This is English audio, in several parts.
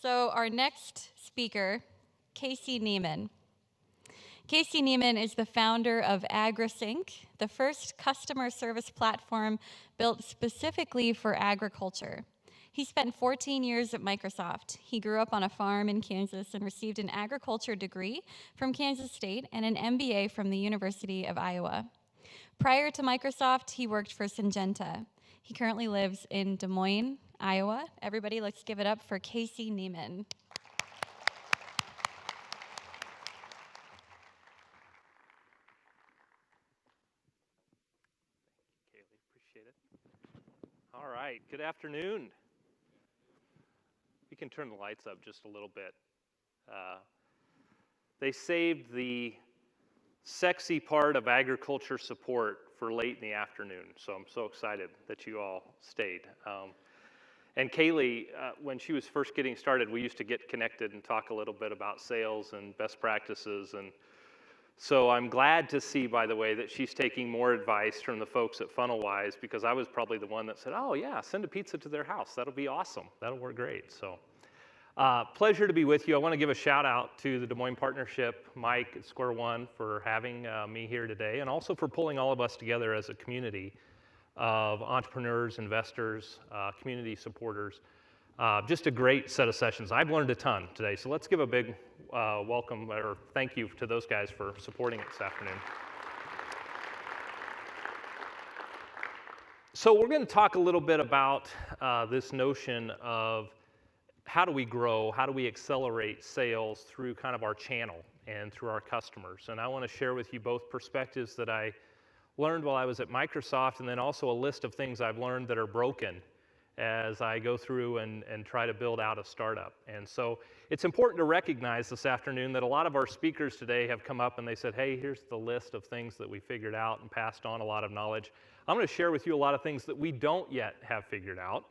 So our next speaker, Niemann. Niemann is the founder of AgriSync, the first customer service platform built specifically for agriculture. He spent 14 years at Microsoft. He grew up on a farm in Kansas and received an agriculture degree from Kansas State and an MBA from the University of Iowa. Prior to Microsoft, he worked for Syngenta. He currently lives in Des Moines, Iowa. Everybody, let's give it up for Niemann. Kaylee, appreciate it. All right, good afternoon. We can turn the lights up just a little bit. They saved the sexy part of agriculture support for late in the afternoon, so I'm so excited that you all stayed. And Kaylee, when she was first getting started, we used to get connected and talk a little bit about sales and best practices, and so I'm glad to see, by the way, that she's taking more advice from the folks at FunnelWise, because I was probably the one that said, oh yeah, send a pizza to their house. That'll be awesome. That'll work great. So pleasure to be with you. I want to give a shout out to the Des Moines Partnership, Mike at Square One, for having me here today, and also for pulling all of us together as a community of entrepreneurs, investors, community supporters. Just a great set of sessions. I've learned a ton today, so let's give a big welcome or thank you to those guys for supporting it this afternoon. So we're going to talk a little bit about this notion of how do we grow, how do we accelerate sales through kind of our channel and through our customers. And I want to share with you both perspectives that I learned while I was at Microsoft, and then also a list of things I've learned that are broken as I go through and try to build out a startup. And so it's important to recognize this afternoon that a lot of our speakers today have come up and they said, hey, here's the list of things that we figured out and passed on a lot of knowledge. I'm going to share with you a lot of things that we don't yet have figured out.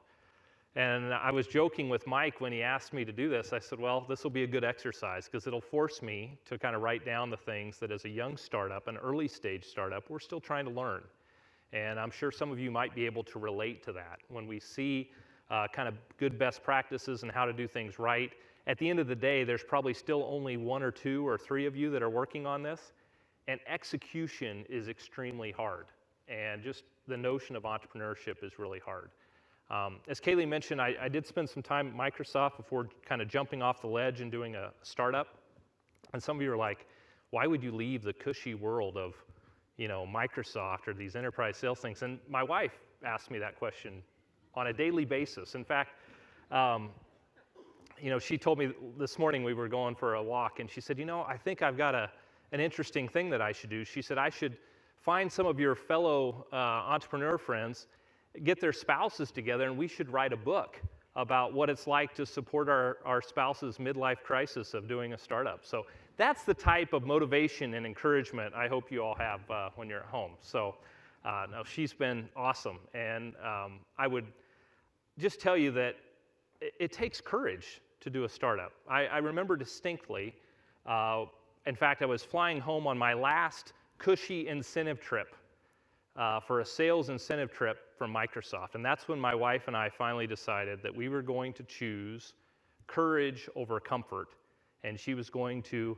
And I was joking with Mike when he asked me to do this. I said, well, this will be a good exercise because it'll force me to kind of write down the things that as a young startup, an early stage startup, we're still trying to learn. And I'm sure some of you might be able to relate to that. When we see kind of good best practices and how to do things right, at the end of the day, there's probably still only 1 or 2 or 3 of you that are working on this. And execution is extremely hard. And just the notion of entrepreneurship is really hard. As Kaylee mentioned, I did spend some time at Microsoft before kind of jumping off the ledge and doing a startup. And some of you are like, why would you leave the cushy world of Microsoft or these enterprise sales things? And my wife asked me that question on a daily basis. In fact, she told me this morning we were going for a walk, and she said, I think I've got an interesting thing that I should do. She said, I should find some of your fellow entrepreneur friends, get their spouses together, and we should write a book about what it's like to support our spouse's midlife crisis of doing a startup. So that's the type of motivation and encouragement I hope you all have when you're at home. So no, she's been awesome. And I would just tell you that it takes courage to do a startup. I remember distinctly, in fact, I was flying home on my last cushy incentive trip for a sales incentive trip from Microsoft. And that's when my wife and I finally decided that we were going to choose courage over comfort. And she was going to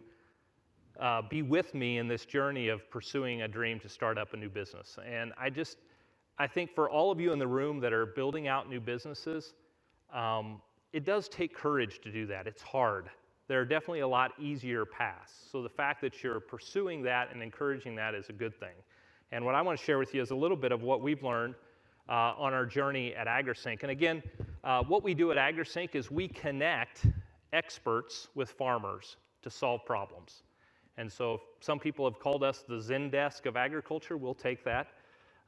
be with me in this journey of pursuing a dream to start up a new business. And I think for all of you in the room that are building out new businesses, it does take courage to do that. It's hard. There are definitely a lot easier paths. So the fact that you're pursuing that and encouraging that is a good thing. And what I want to share with you is a little bit of what we've learned on our journey at AgriSync. And again, what we do at AgriSync is we connect experts with farmers to solve problems. And so some people have called us the Zen desk of agriculture. We'll take that.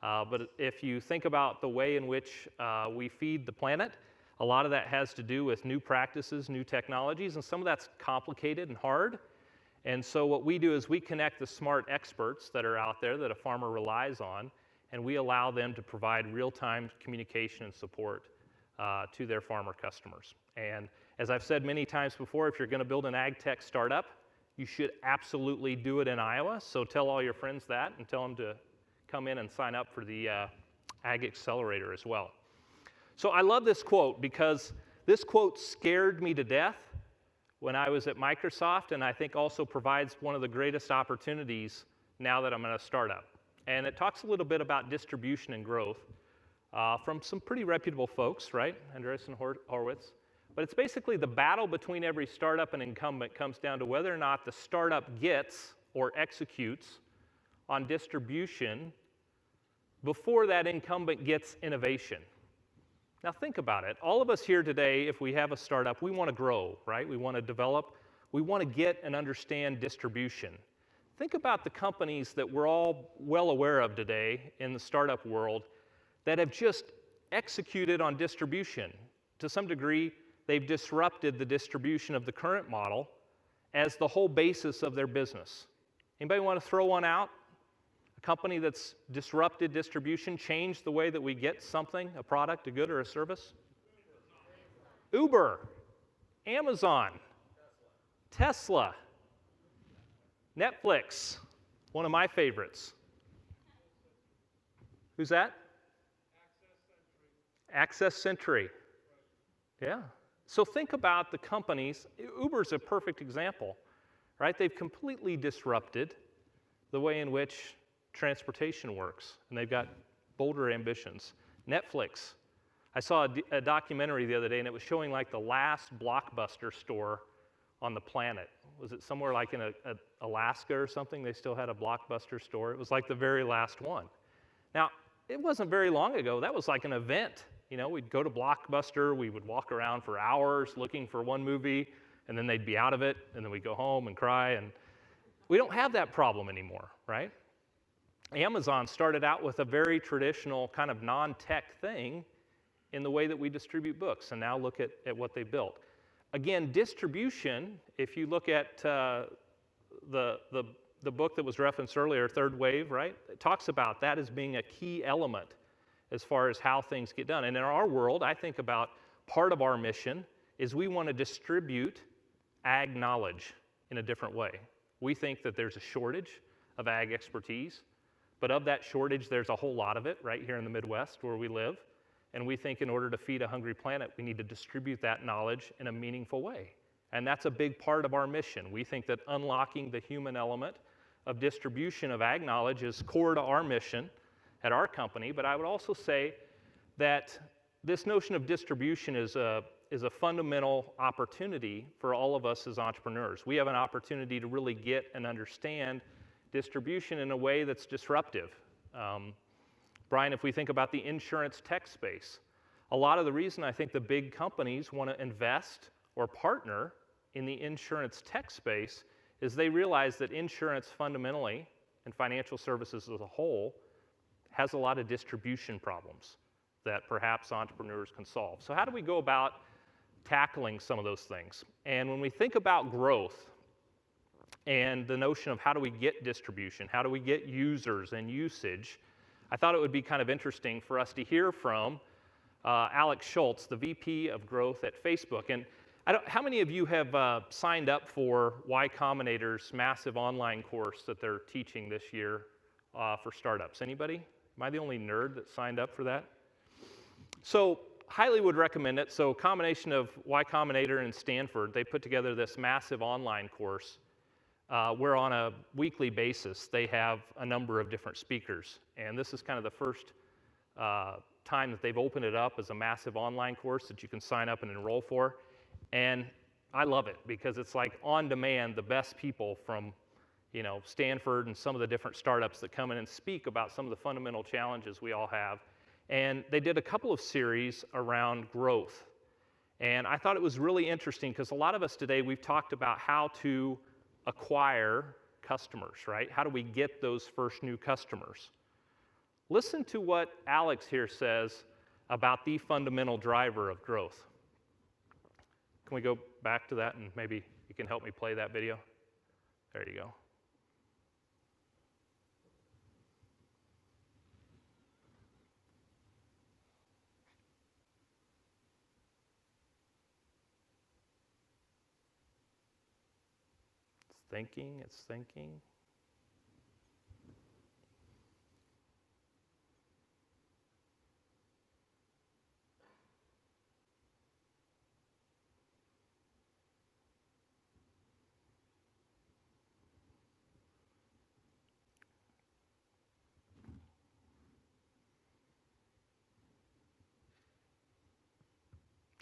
But if you think about the way in which we feed the planet, a lot of that has to do with new practices, new technologies, and some of that's complicated and hard. And so what we do is we connect the smart experts that are out there that a farmer relies on, and we allow them to provide real-time communication and support to their farmer customers. And as I've said many times before, if you're going to build an ag tech startup, you should absolutely do it in Iowa. So tell all your friends that and tell them to come in and sign up for the Ag Accelerator as well. So I love this quote because This quote scared me to death when I was at Microsoft, and I think also provides one of the greatest opportunities now that I'm in a startup. And it talks a little bit about distribution and growth from some pretty reputable folks, right? Andreessen Horowitz. But it's basically the battle between every startup and incumbent comes down to whether or not the startup gets or executes on distribution before that incumbent gets innovation. Now think about it. All of us here today, if we have a startup, we want to grow, right? We want to develop. We want to get and understand distribution. Think about the companies that we're all well aware of today in the startup world that have just executed on distribution. To some degree, they've disrupted the distribution of the current model as the whole basis of their business. Anybody want to throw one out? A company that's disrupted distribution, changed the way that we get something, a product, a good, or a service? Uber, Amazon, Tesla, Netflix, one of my favorites. Who's that? Access Century. Yeah. So think about the companies. Uber's a perfect example, right? They've completely disrupted the way in which transportation works, and they've got bolder ambitions. Netflix. I saw a documentary the other day, and it was showing like the last Blockbuster store on the planet. Was it somewhere like in Alaska or something? They still had a Blockbuster store. It was like the very last one. Now, it wasn't very long ago. That was like an event. You know, we'd go to Blockbuster, we would walk around for hours looking for one movie, and then they'd be out of it, and then we'd go home and cry, and we don't have that problem anymore, right? Amazon started out with a very traditional kind of non-tech thing in the way that we distribute books, and now look at what they built. Again, distribution, if you look at the book that was referenced earlier, Third Wave, right? It talks about that as being a key element as far as how things get done. And in our world, I think about part of our mission is we want to distribute ag knowledge in a different way. We think that there's a shortage of ag expertise, but of that shortage, there's a whole lot of it right here in the Midwest where we live. And we think in order to feed a hungry planet, we need to distribute that knowledge in a meaningful way. And that's a big part of our mission. We think that unlocking the human element of distribution of ag knowledge is core to our mission at our company. But I would also say that this notion of distribution is a fundamental opportunity for all of us as entrepreneurs. We have an opportunity to really get and understand distribution in a way that's disruptive. Brian, if we think about the insurance tech space, a lot of the reason I think the big companies want to invest or partner in the insurance tech space is they realize that insurance fundamentally, and financial services as a whole, has a lot of distribution problems that perhaps entrepreneurs can solve. So how do we go about tackling some of those things? And when we think about growth and the notion of how do we get distribution, how do we get users and usage, I thought it would be kind of interesting for us to hear from Alex Schultz, the VP of Growth at Facebook. And how many of you have signed up for Y Combinator's massive online course that they're teaching this year for startups? Anybody? Am I the only nerd that signed up for that? So highly would recommend it. So combination of Y Combinator and Stanford, they put together this massive online course where on a weekly basis they have a number of different speakers. And this is kind of the first time that they've opened it up as a massive online course that you can sign up and enroll for. And I love it because it's like on demand, the best people from Stanford and some of the different startups that come in and speak about some of the fundamental challenges we all have. And they did a couple of series around growth. And I thought it was really interesting because a lot of us today, we've talked about how to acquire customers, right? How do we get those first new customers? Listen to what Alex here says about the fundamental driver of growth. Can we go back to that and maybe you can help me play that video? There you go. It's thinking.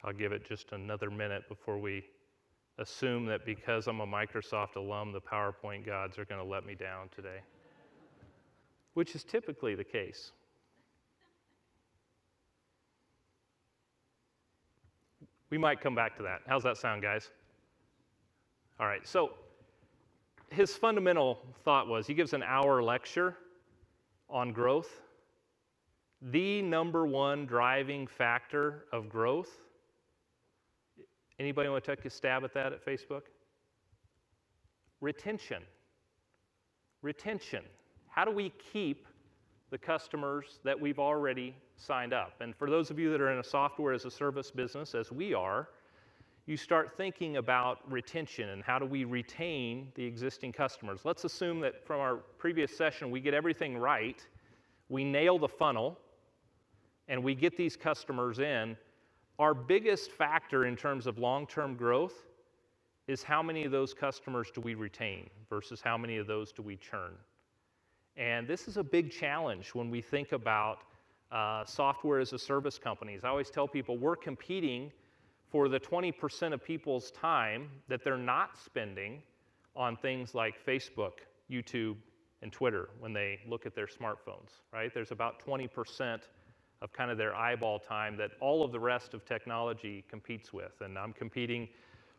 I'll give it just another minute before we assume that because I'm a Microsoft alum, the PowerPoint gods are going to let me down today, which is typically the case. We might come back to that. How's that sound, guys? All right, so his fundamental thought was, he gives an hour lecture on growth. The number one driving factor of growth. Anybody want to take a stab at that at Facebook? Retention. Retention. How do we keep the customers that we've already signed up? And for those of you that are in a software as a service business, as we are, you start thinking about retention and how do we retain the existing customers. Let's assume that from our previous session, we get everything right, we nail the funnel, and we get these customers in. Our biggest factor in terms of long-term growth is how many of those customers do we retain versus how many of those do we churn. And this is a big challenge when we think about software as a service companies. I always tell people we're competing for the 20% of people's time that they're not spending on things like Facebook, YouTube, and Twitter when they look at their smartphones, right? There's about 20% of kind of their eyeball time that all of the rest of technology competes with. And I'm competing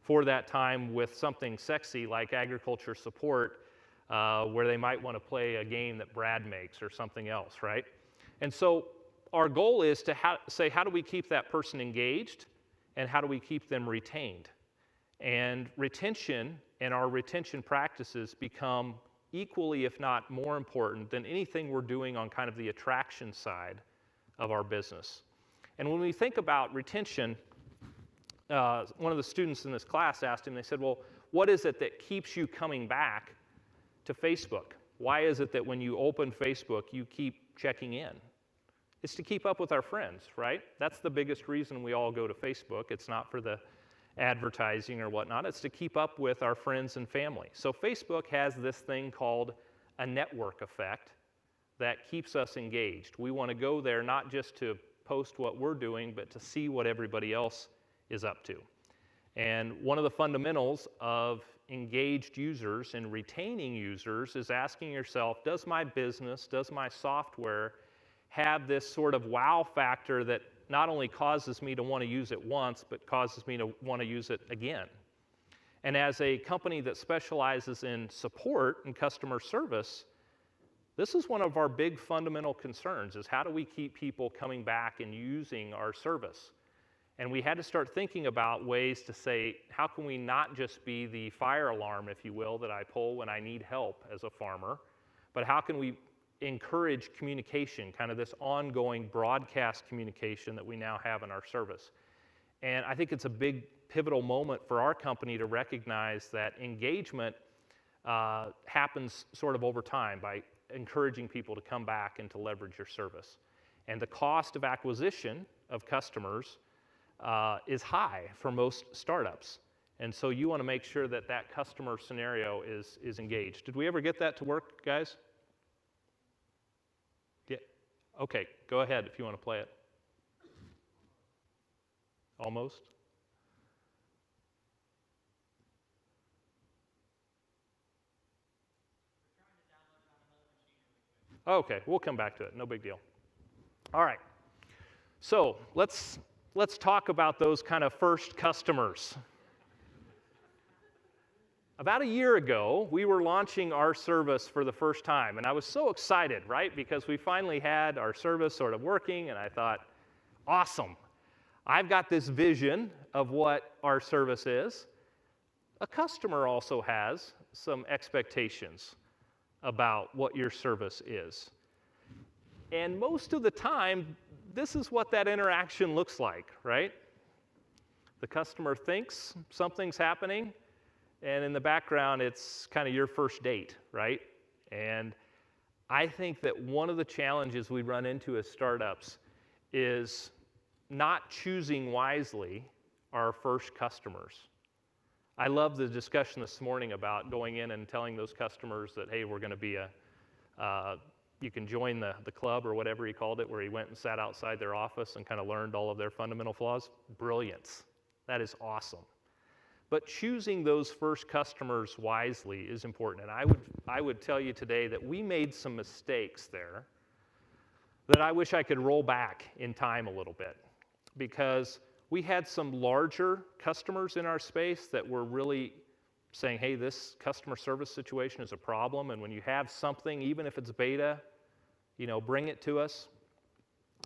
for that time with something sexy like agriculture support, where they might want to play a game that Brad makes or something else, right? And so our goal is to say, how do we keep that person engaged and how do we keep them retained? And retention and our retention practices become equally, if not more important than anything we're doing on kind of the attraction side of our business. And when we think about retention, one of the students in this class asked him, they said, well, what is it that keeps you coming back to Facebook? Why is it that when you open Facebook, you keep checking in? It's to keep up with our friends, right? That's the biggest reason we all go to Facebook. It's not for the advertising or whatnot. It's to keep up with our friends and family. So Facebook has this thing called a network effect that keeps us engaged. We want to go there not just to post what we're doing, but to see what everybody else is up to. And one of the fundamentals of engaged users and retaining users is asking yourself, does my business, does my software have this sort of wow factor that not only causes me to want to use it once, but causes me to want to use it again? And as a company that specializes in support and customer service, this is one of our big fundamental concerns, is how do we keep people coming back and using our service? And we had to start thinking about ways to say, how can we not just be the fire alarm, if you will, that I pull when I need help as a farmer, but how can we encourage communication, kind of this ongoing broadcast communication that we now have in our service? And I think it's a big pivotal moment for our company to recognize that engagement happens sort of over time by encouraging people to come back and to leverage your service. And the cost of acquisition of customers is high for most startups. And so you want to make sure that that customer scenario is engaged. Did we ever get that to work, guys? Yeah. Okay, go ahead if you want to play it. Almost? Okay, we'll come back to it. No big deal. All right. So let's talk about those kind of first customers. About a year ago, we were launching our service for the first time, and I was so excited, right? Because we finally had our service sort of working, and I thought, awesome. I've got this vision of what our service is. A customer also has some expectations about what your service is. And most of the time, this is what that interaction looks like, right? The customer thinks something's happening, and in the background, it's kind of your first date, right? And I think that one of the challenges we run into as startups is not choosing wisely our first customers. I love the discussion this morning about going in and telling those customers that, hey, we're going to be a you can join the club or whatever he called it, where he went and sat outside their office and kind of learned all of their fundamental flaws. Brilliance. That is awesome. But choosing those first customers wisely is important. And I would tell you today that we made some mistakes there that I wish I could roll back in time a little bit, because we had some larger customers in our space that were really saying, hey, this customer service situation is a problem, and when you have something, even if it's beta, bring it to us.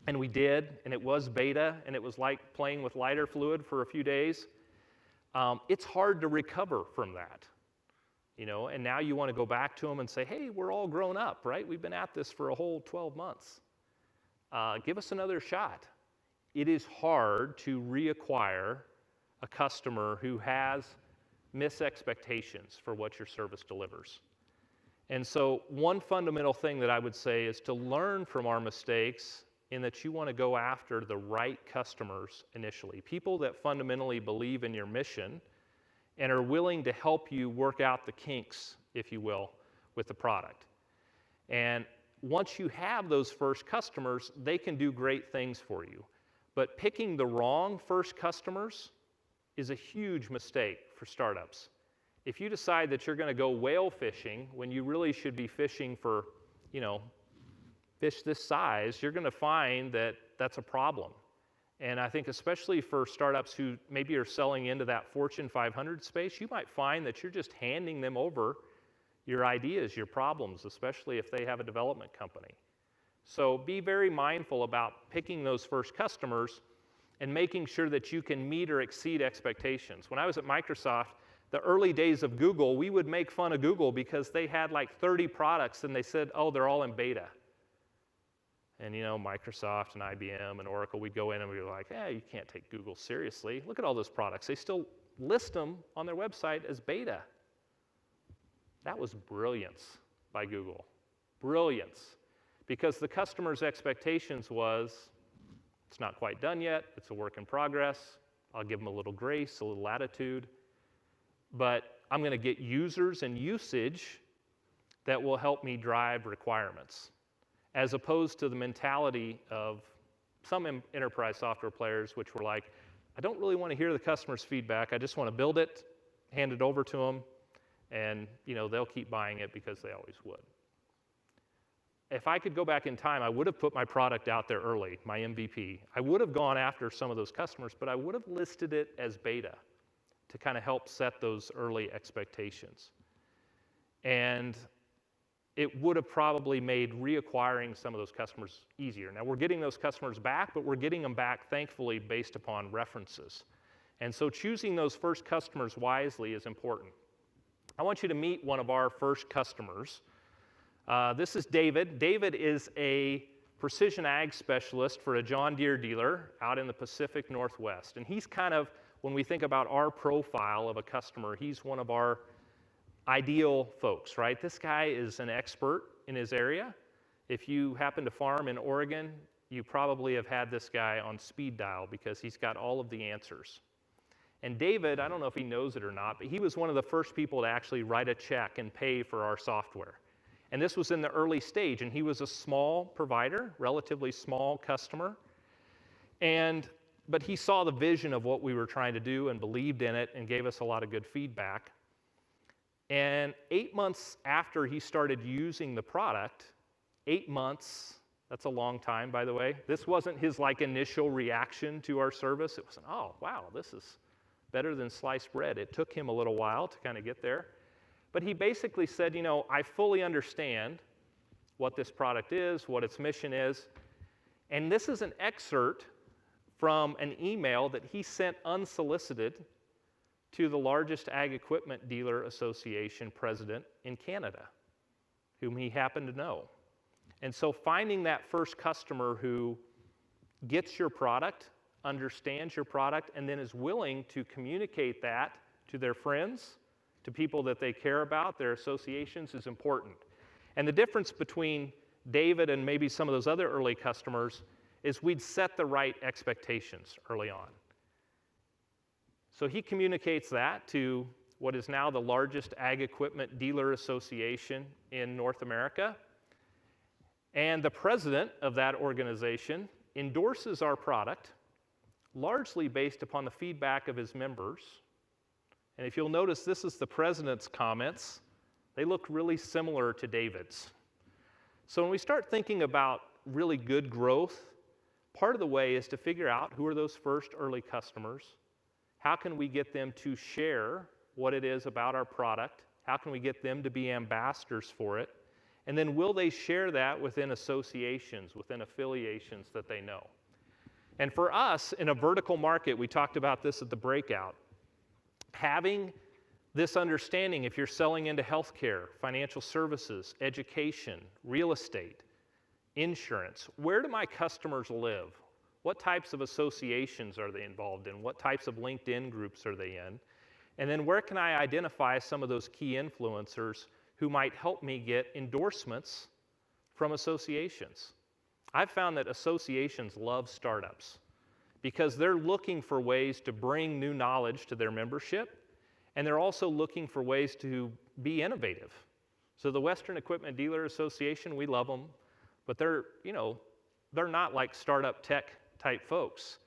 And we did, and it was beta, and it was like playing with lighter fluid for a few days. It's hard to recover from that, and now you want to go back to them and say, hey, we're all grown up, right? We've been at this for a whole 12 months. Give us another shot. It is hard to reacquire a customer who has mis-expectations for what your service delivers. And so one fundamental thing that I would say is to learn from our mistakes, in that you want to go after the right customers initially, people that fundamentally believe in your mission and are willing to help you work out the kinks, if you will, with the product. And once you have those first customers, they can do great things for you. But picking the wrong first customers is a huge mistake for startups. If you decide that you're going to go whale fishing when you really should be fishing for, fish this size, you're going to find that that's a problem. And I think especially for startups who maybe are selling into that Fortune 500 space, you might find that you're just handing them over your ideas, your problems, especially if they have a development company. So be very mindful about picking those first customers and making sure that you can meet or exceed expectations. When I was at Microsoft, the early days of Google, we would make fun of Google because they had like 30 products and they said, oh, they're all in beta. And Microsoft and IBM and Oracle, we'd go in and we'd be like, hey, you can't take Google seriously. Look at all those products. They still list them on their website as beta. That was brilliance by Google. Brilliance. Because the customer's expectations was, it's not quite done yet, it's a work in progress, I'll give them a little grace, a little latitude, but I'm going to get users and usage that will help me drive requirements, as opposed to the mentality of some enterprise software players, which were like, I don't really want to hear the customer's feedback, I just want to build it, hand it over to them, and they'll keep buying it because they always would. If I could go back in time, I would have put my product out there early, my MVP. I would have gone after some of those customers, but I would have listed it as beta to kind of help set those early expectations. And it would have probably made reacquiring some of those customers easier. Now, we're getting those customers back, but we're getting them back, thankfully, based upon references. And so choosing those first customers wisely is important. I want you to meet one of our first customers. This is David. David is a precision ag specialist for a John Deere dealer out in the Pacific Northwest. And he's kind of, when we think about our profile of a customer, he's one of our ideal folks, right? This guy is an expert in his area. If you happen to farm in Oregon, you probably have had this guy on speed dial because he's got all of the answers. And David, I don't know if he knows it or not, but he was one of the first people to actually write a check and pay for our software. And this was in the early stage, and he was a small provider, relatively small customer. But he saw the vision of what we were trying to do and believed in it and gave us a lot of good feedback. And 8 months after he started using the product, 8 months, that's a long time, by the way. This wasn't his initial reaction to our service. It was, oh, wow, this is better than sliced bread. It took him a little while to kind of get there. But he basically said, I fully understand what this product is, what its mission is. And this is an excerpt from an email that he sent unsolicited to the largest ag equipment dealer association president in Canada, whom he happened to know. And so finding that first customer who gets your product, understands your product, and then is willing to communicate that to their friends, to people that they care about, their associations, is important. And the difference between David and maybe some of those other early customers is we'd set the right expectations early on. So he communicates that to what is now the largest ag equipment dealer association in North America. And the president of that organization endorses our product largely based upon the feedback of his members. And if you'll notice, this is the president's comments. They look really similar to David's. So when we start thinking about really good growth, part of the way is to figure out who are those first early customers. How can we get them to share what it is about our product? How can we get them to be ambassadors for it? And then will they share that within associations, within affiliations that they know? And for us, in a vertical market, we talked about this at the breakout, having this understanding, if you're selling into healthcare, financial services, education, real estate, insurance, where do my customers live? What types of associations are they involved in? What types of LinkedIn groups are they in? And then where can I identify some of those key influencers who might help me get endorsements from associations? I've found that associations love startups because they're looking for ways to bring new knowledge to their membership, and they're also looking for ways to be innovative. So the Western Equipment Dealer Association, we love them, but they're not like startup tech type folks.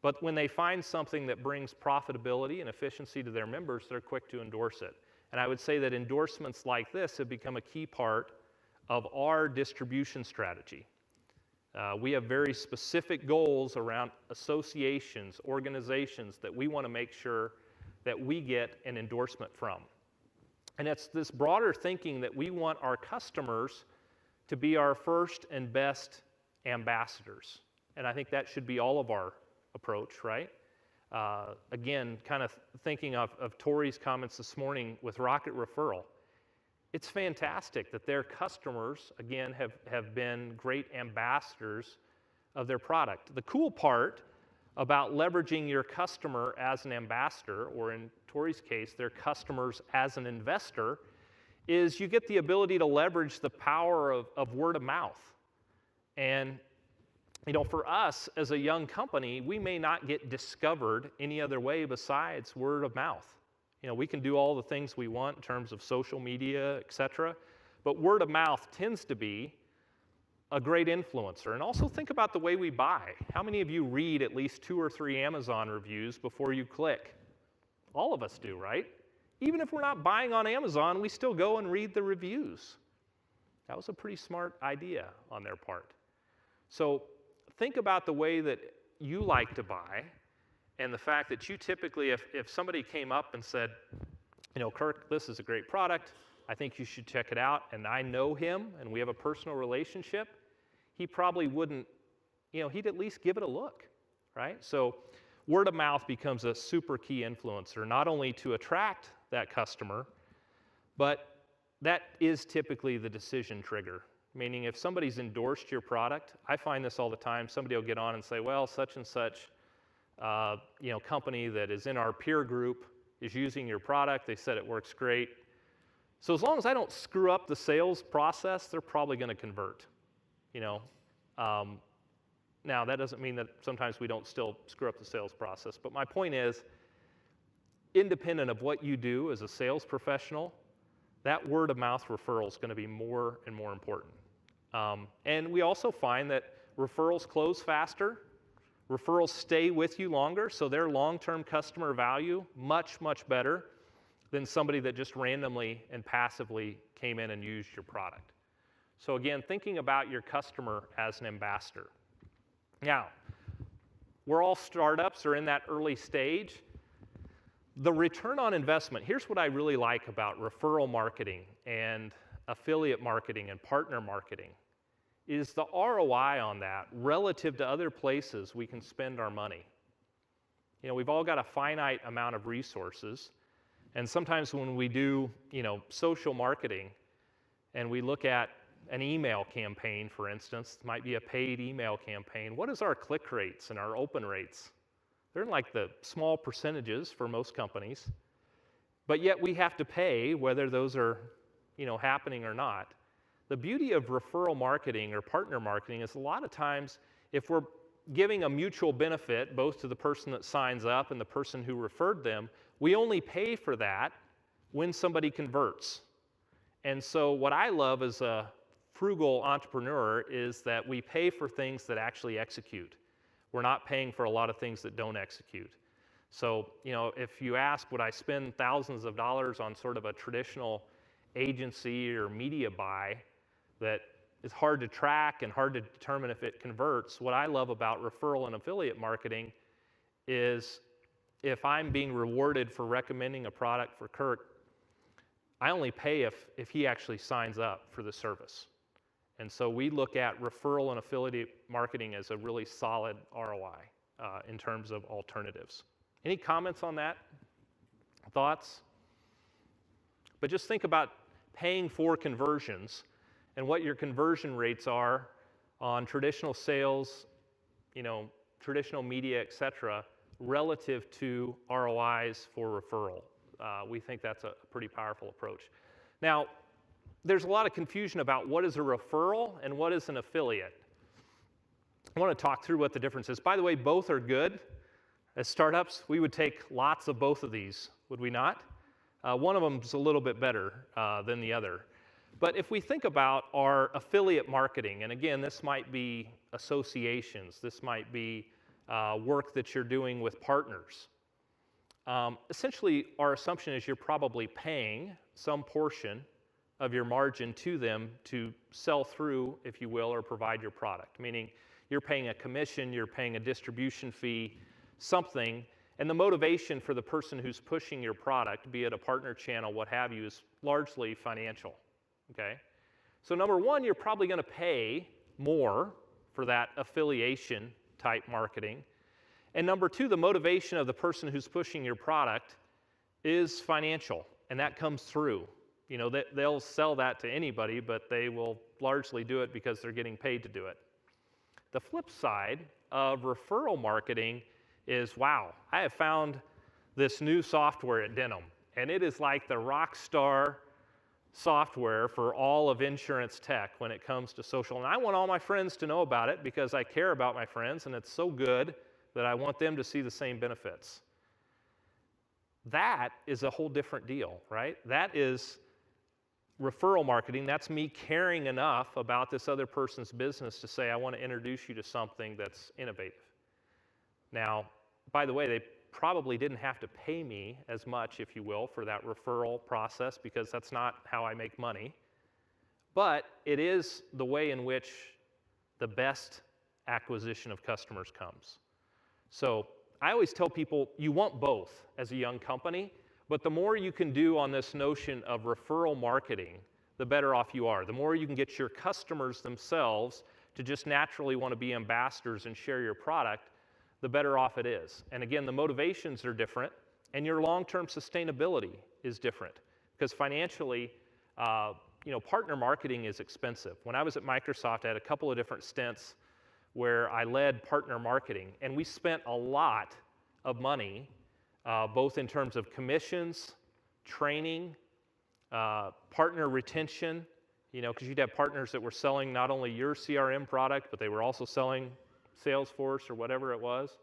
But when they find something that brings profitability and efficiency to their members, they're quick to endorse it. And I would say that endorsements like this have become a key part of our distribution strategy. We have very specific goals around associations, organizations that we want to make sure that we get an endorsement from. And it's this broader thinking that we want our customers to be our first and best ambassadors. And I think that should be all of our approach, right? Again, kind of thinking of Tori's comments this morning with Rocket Referral. It's fantastic that their customers, again, have been great ambassadors of their product. The cool part about leveraging your customer as an ambassador, or in Tori's case, their customers as an investor, is you get the ability to leverage the power of word of mouth. And for us as a young company, we may not get discovered any other way besides word of mouth. We can do all the things we want in terms of social media, etc., but word of mouth tends to be a great influencer. And also think about the way we buy. How many of you read at least 2 or 3 Amazon reviews before you click? All of us do, right? Even if we're not buying on Amazon, we still go and read the reviews. That was a pretty smart idea on their part. So think about the way that you like to buy, and the fact that you typically, if somebody came up and said, Kirk, this is a great product, I think you should check it out, and I know him, and we have a personal relationship, he probably wouldn't, he'd at least give it a look, right? So word of mouth becomes a super key influencer, not only to attract that customer, but that is typically the decision trigger. Meaning if somebody's endorsed your product, I find this all the time, somebody will get on and say, well, such and such company that is in our peer group is using your product, they said it works great. So as long as I don't screw up the sales process, they're probably going to convert. Now that doesn't mean that sometimes we don't still screw up the sales process, but my point is, independent of what you do as a sales professional, that word of mouth referral is going to be more and more important. And we also find that referrals close faster, referrals stay with you longer, so their long-term customer value much, much better than somebody that just randomly and passively came in and used your product. So again, thinking about your customer as an ambassador. Now, we're all startups or in that early stage. The return on investment, here's what I really like about referral marketing and affiliate marketing and partner marketing, is the ROI on that relative to other places we can spend our money. We've all got a finite amount of resources, and sometimes when we do, social marketing, and we look at an email campaign, for instance, it might be a paid email campaign, what is our click rates and our open rates? They're in like the small percentages for most companies, but yet we have to pay whether those are, happening or not. The beauty of referral marketing or partner marketing is a lot of times if we're giving a mutual benefit both to the person that signs up and the person who referred them, we only pay for that when somebody converts. And so what I love as a frugal entrepreneur is that we pay for things that actually execute. We're not paying for a lot of things that don't execute. So, if you ask, would I spend thousands of dollars on sort of a traditional agency or media buy that is hard to track and hard to determine if it converts? What I love about referral and affiliate marketing is if I'm being rewarded for recommending a product for Kurt, I only pay if he actually signs up for the service. And so we look at referral and affiliate marketing as a really solid ROI in terms of alternatives. Any comments on that? Thoughts? But just think about paying for conversions and what your conversion rates are on traditional sales, traditional media, et cetera, relative to ROIs for referral. We think that's a pretty powerful approach. Now, there's a lot of confusion about what is a referral and what is an affiliate. I want to talk through what the difference is. By the way, both are good. As startups, we would take lots of both of these, would we not? One of them is a little bit better than the other. But if we think about our affiliate marketing, and again, this might be associations, this might be work that you're doing with partners. Essentially, our assumption is you're probably paying some portion of your margin to them to sell through, if you will, or provide your product. Meaning you're paying a commission, you're paying a distribution fee, something, and the motivation for the person who's pushing your product, be it a partner channel, what have you, is largely financial, okay? So number one, you're probably gonna pay more for that affiliation type marketing. And number two, the motivation of the person who's pushing your product is financial, and that comes through. They'll sell that to anybody, but they will largely do it because they're getting paid to do it. The flip side of referral marketing is, wow, I have found this new software at Denim, and it is like the rock star software for all of insurance tech when it comes to social. And I want all my friends to know about it because I care about my friends, and it's so good that I want them to see the same benefits. That is a whole different deal, right? That is referral marketing. That's me caring enough about this other person's business to say, I want to introduce you to something that's innovative. Now, by the way, they probably didn't have to pay me as much, if you will, for that referral process because that's not how I make money. But it is the way in which the best acquisition of customers comes. So I always tell people you want both as a young company, but the more you can do on this notion of referral marketing, the better off you are. The more you can get your customers themselves to just naturally want to be ambassadors and share your product, the better off it is. And again, the motivations are different, and your long-term sustainability is different. Because financially, partner marketing is expensive. When I was at Microsoft, I had a couple of different stints where I led partner marketing, and we spent a lot of money, both in terms of commissions, training, partner retention, because you'd have partners that were selling not only your CRM product, but they were also selling Salesforce or whatever it was.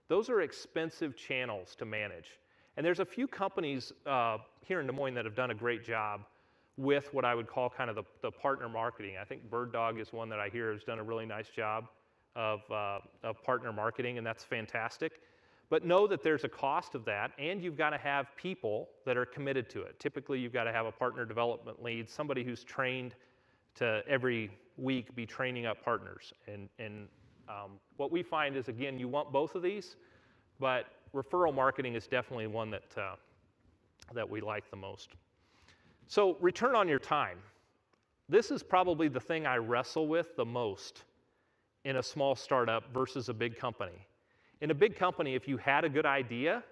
Those are expensive channels to manage. And there's a few companies here in Des Moines that have done a great job with what I would call kind of the partner marketing. I think BirdDog is one that I hear has done a really nice job of partner marketing, and that's fantastic. But know that there's a cost of that, and you've got to have people that are committed to it. Typically, you've got to have a partner development lead, somebody who's trained to every week be training up partners. And what we find is, again, you want both of these, but referral marketing is definitely one that we like the most. So return on your time. This is probably the thing I wrestle with the most in a small startup versus a big company. In a big company, if you had a good idea,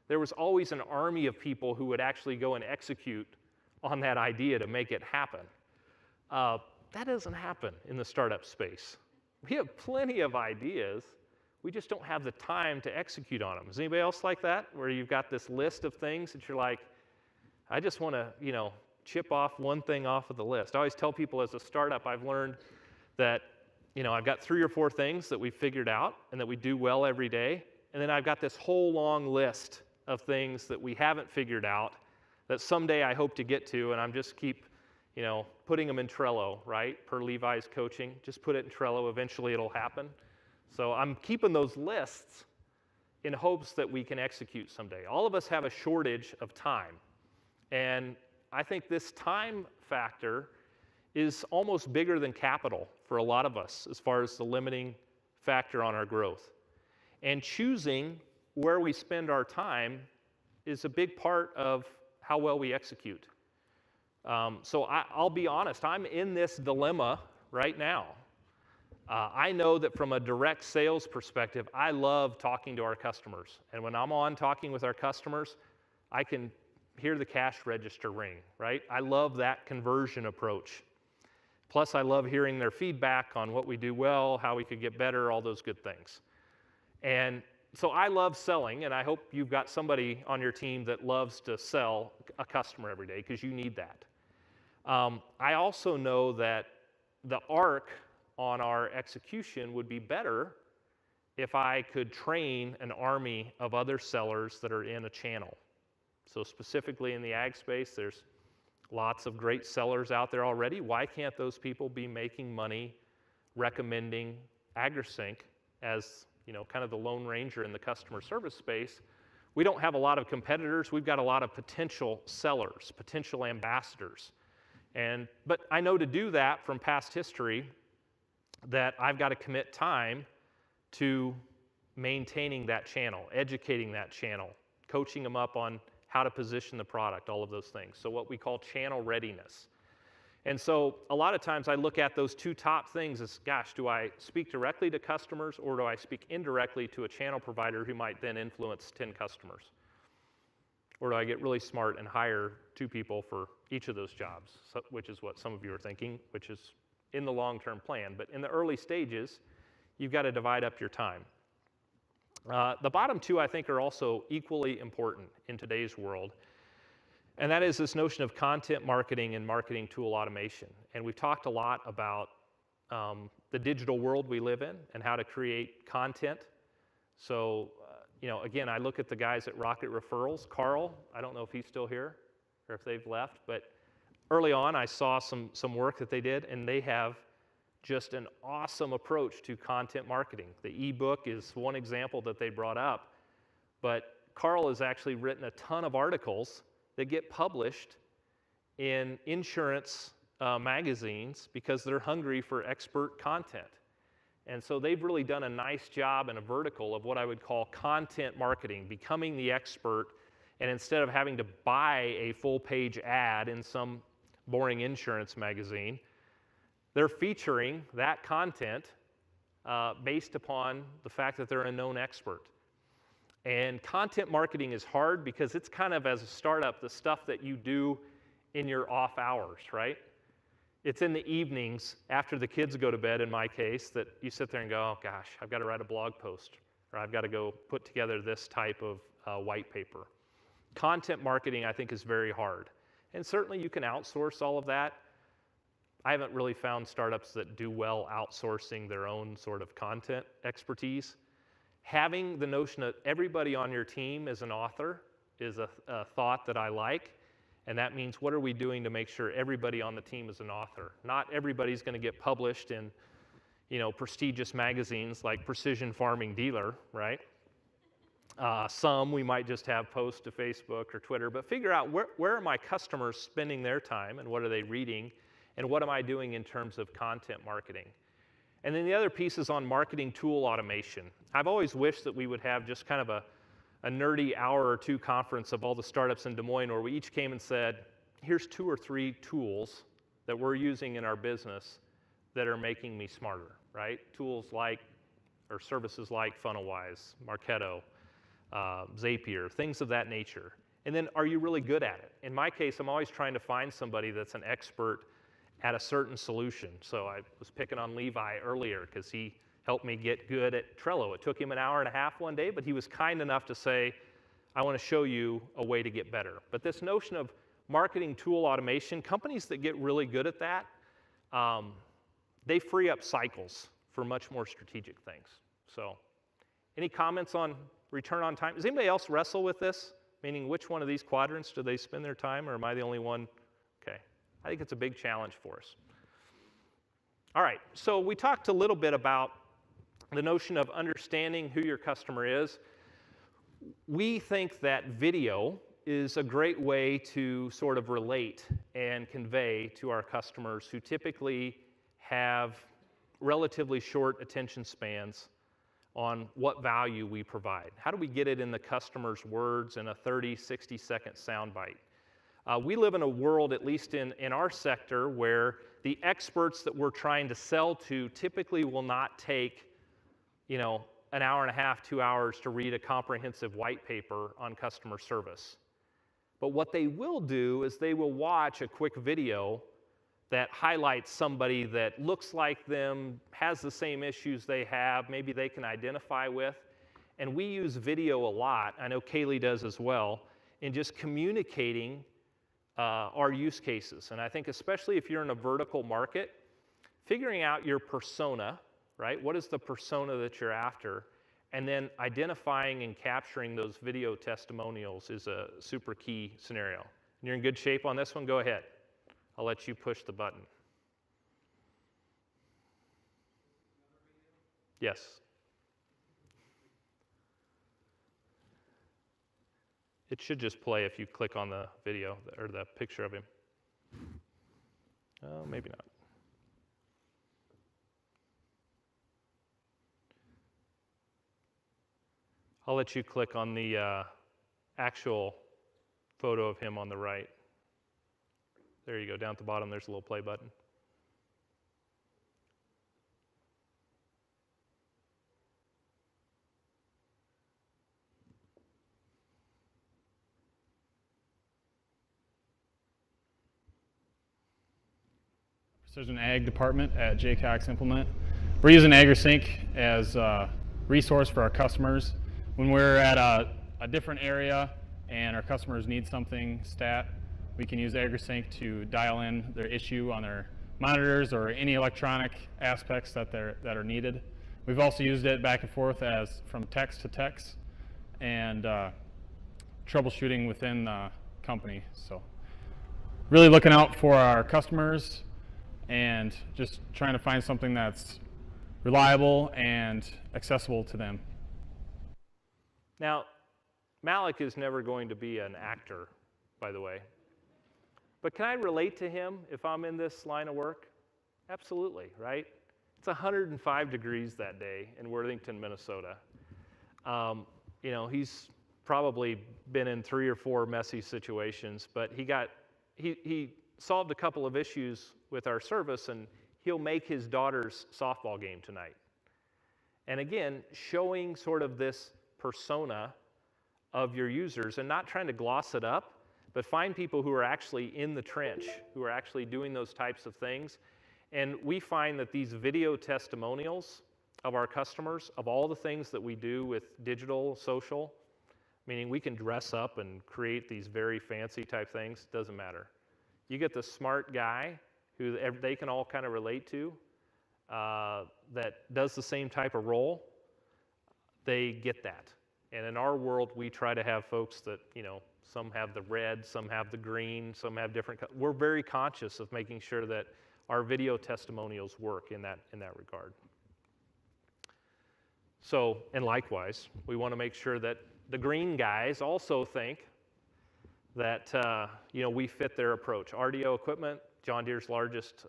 there was always an army of people who would actually go and execute on that idea to make it happen. That doesn't happen in the startup space. We have plenty of ideas. We just don't have the time to execute on them. Is anybody else like that, where you've got this list of things that you're like, I just want to, chip off one thing off of the list? I always tell people as a startup, I've learned that, I've got 3 or 4 things that we've figured out and that we do well every day. And then I've got this whole long list of things that we haven't figured out that someday I hope to get to, and I'm just keep, putting them in Trello, right? Per Levi's coaching, just put it in Trello, eventually it'll happen. So I'm keeping those lists in hopes that we can execute someday. All of us have a shortage of time. And I think this time factor is almost bigger than capital for a lot of us as far as the limiting factor on our growth. And choosing where we spend our time is a big part of how well we execute. So I'll be honest, I'm in this dilemma right now. I know that from a direct sales perspective, I love talking to our customers. And when I'm on talking with our customers, I can hear the cash register ring, right? I love that conversion approach. Plus, I love hearing their feedback on what we do well, how we could get better, all those good things. And so I love selling, and I hope you've got somebody on your team that loves to sell a customer every day, because you need that. I also know that the arc on our execution would be better if I could train an army of other sellers that are in a channel. So specifically in the ag space, there's lots of great sellers out there already. Why can't those people be making money recommending AgriSync as kind of the lone ranger in the customer service space? We don't have a lot of competitors. We've got a lot of potential sellers, potential ambassadors. But I know to do that from past history that I've got to commit time to maintaining that channel, educating that channel, coaching them up on how to position the product, all of those things. So what we call channel readiness. And so a lot of times I look at those two top things as, gosh, do I speak directly to customers, or do I speak indirectly to a channel provider who might then influence 10 customers? Or do I get really smart and hire 2 people for each of those jobs, which is what some of you are thinking, which is in the long-term plan. But in the early stages, you've got to divide up your time. The bottom 2, I think, are also equally important in today's world. And that is this notion of content marketing and marketing tool automation. And we've talked a lot about the digital world we live in and how to create content. So, again, I look at the guys at Rocket Referrals. Carl, I don't know if he's still here or if they've left, but early on I saw some work that they did, and they have just an awesome approach to content marketing. The ebook is one example that they brought up, but Carl has actually written a ton of articles that get published in insurance magazines because they're hungry for expert content. And so they've really done a nice job in a vertical of what I would call content marketing, becoming the expert, and instead of having to buy a full-page ad in some boring insurance magazine, they're featuring that content based upon the fact that they're a known expert. And content marketing is hard because it's kind of, as a startup, the stuff that you do in your off hours, right? It's in the evenings after the kids go to bed, in my case, that you sit there and go, oh gosh, I've got to write a blog post, or I've got to go put together this type of white paper. Content marketing, I think, is very hard. And certainly you can outsource all of that. I haven't really found startups that do well outsourcing their own sort of content expertise. Having the notion that everybody on your team is an author is a thought that I like. And that means, what are we doing to make sure everybody on the team is an author? Not everybody's going to get published in, prestigious magazines like Precision Farming Dealer, right? Some we might just have posts to Facebook or Twitter, but figure out where are my customers spending their time and what are they reading, and what am I doing in terms of content marketing? And then the other piece is on marketing tool automation. I've always wished that we would have just kind of a nerdy hour or 2 conference of all the startups in Des Moines where we each came and said, here's 2 or 3 tools that we're using in our business that are making me smarter, right? Tools like, or services like FunnelWise, Marketo, Zapier, things of that nature. And then, are you really good at it? In my case, I'm always trying to find somebody that's an expert at a certain solution. So I was picking on Levi earlier because he helped me get good at Trello. It took him an hour and a half one day, but he was kind enough to say, I want to show you a way to get better. But this notion of marketing tool automation, companies that get really good at that, they free up cycles for much more strategic things. So any comments on return on time? Does anybody else wrestle with this? Meaning, which one of these quadrants do they spend their time, or am I the only one? Okay. I think it's a big challenge for us. All right, so we talked a little bit about the notion of understanding who your customer is. We think that video is a great way to sort of relate and convey to our customers who typically have relatively short attention spans on what value we provide. How do we get it in the customer's words in a 30, 60-second soundbite? We live in a world, at least in our sector, where the experts that we're trying to sell to typically will not take, an hour and a half, 2 hours to read a comprehensive white paper on customer service. But what they will do is they will watch a quick video that highlights somebody that looks like them, has the same issues they have, maybe they can identify with. And we use video a lot, I know Kaylee does as well, in just communicating our use cases. And I think especially if you're in a vertical market, figuring out your persona, right? What is the persona that you're after? And then identifying and capturing those video testimonials is a super key scenario. And you're in good shape on this one? Go ahead. I'll let you push the button. Yes. It should just play if you click on the video or the picture of him. Oh, maybe not. I'll let you click on the actual photo of him on the right. There you go, down at the bottom there's a little play button. Precision Ag department at Jaycox Implement. We're using AgriSync as a resource for our customers. When we're at a different area and our customers need something stat, we can use AgriSync to dial in their issue on their monitors or any electronic aspects that are needed. We've also used it back and forth as from text to text and troubleshooting within the company. So really looking out for our customers and just trying to find something that's reliable and accessible to them. Now, Malik is never going to be an actor, by the way. But can I relate to him if I'm in this line of work? Absolutely, right? It's 105 degrees that day in Worthington, Minnesota. He's probably been in 3 or 4 messy situations, but he solved a couple of issues with our service, and he'll make his daughter's softball game tonight. And again, showing sort of this persona of your users and not trying to gloss it up, but find people who are actually in the trench, who are actually doing those types of things. And we find that these video testimonials of our customers, of all the things that we do with digital, social, meaning we can dress up and create these very fancy type things, doesn't matter. You get the smart guy who they can all kind of relate to, that does the same type of role, they get that. And in our world, we try to have folks that, some have the red, some have the green, some have different. We're very conscious of making sure that our video testimonials work in that regard. So, and likewise, we want to make sure that the green guys also think that we fit their approach. RDO Equipment, John Deere's largest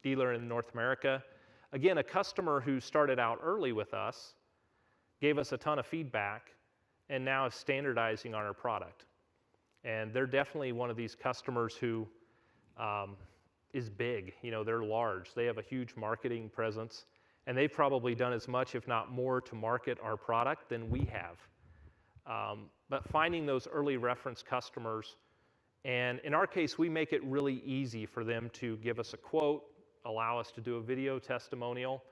dealer in North America. Again, a customer who started out early with us, gave us a ton of feedback, and now is standardizing on our product. And they're definitely one of these customers who is big. They're large. They have a huge marketing presence, and they've probably done as much, if not more, to market our product than we have. But finding those early reference customers, and in our case, we make it really easy for them to give us a quote, allow us to do a video testimonial.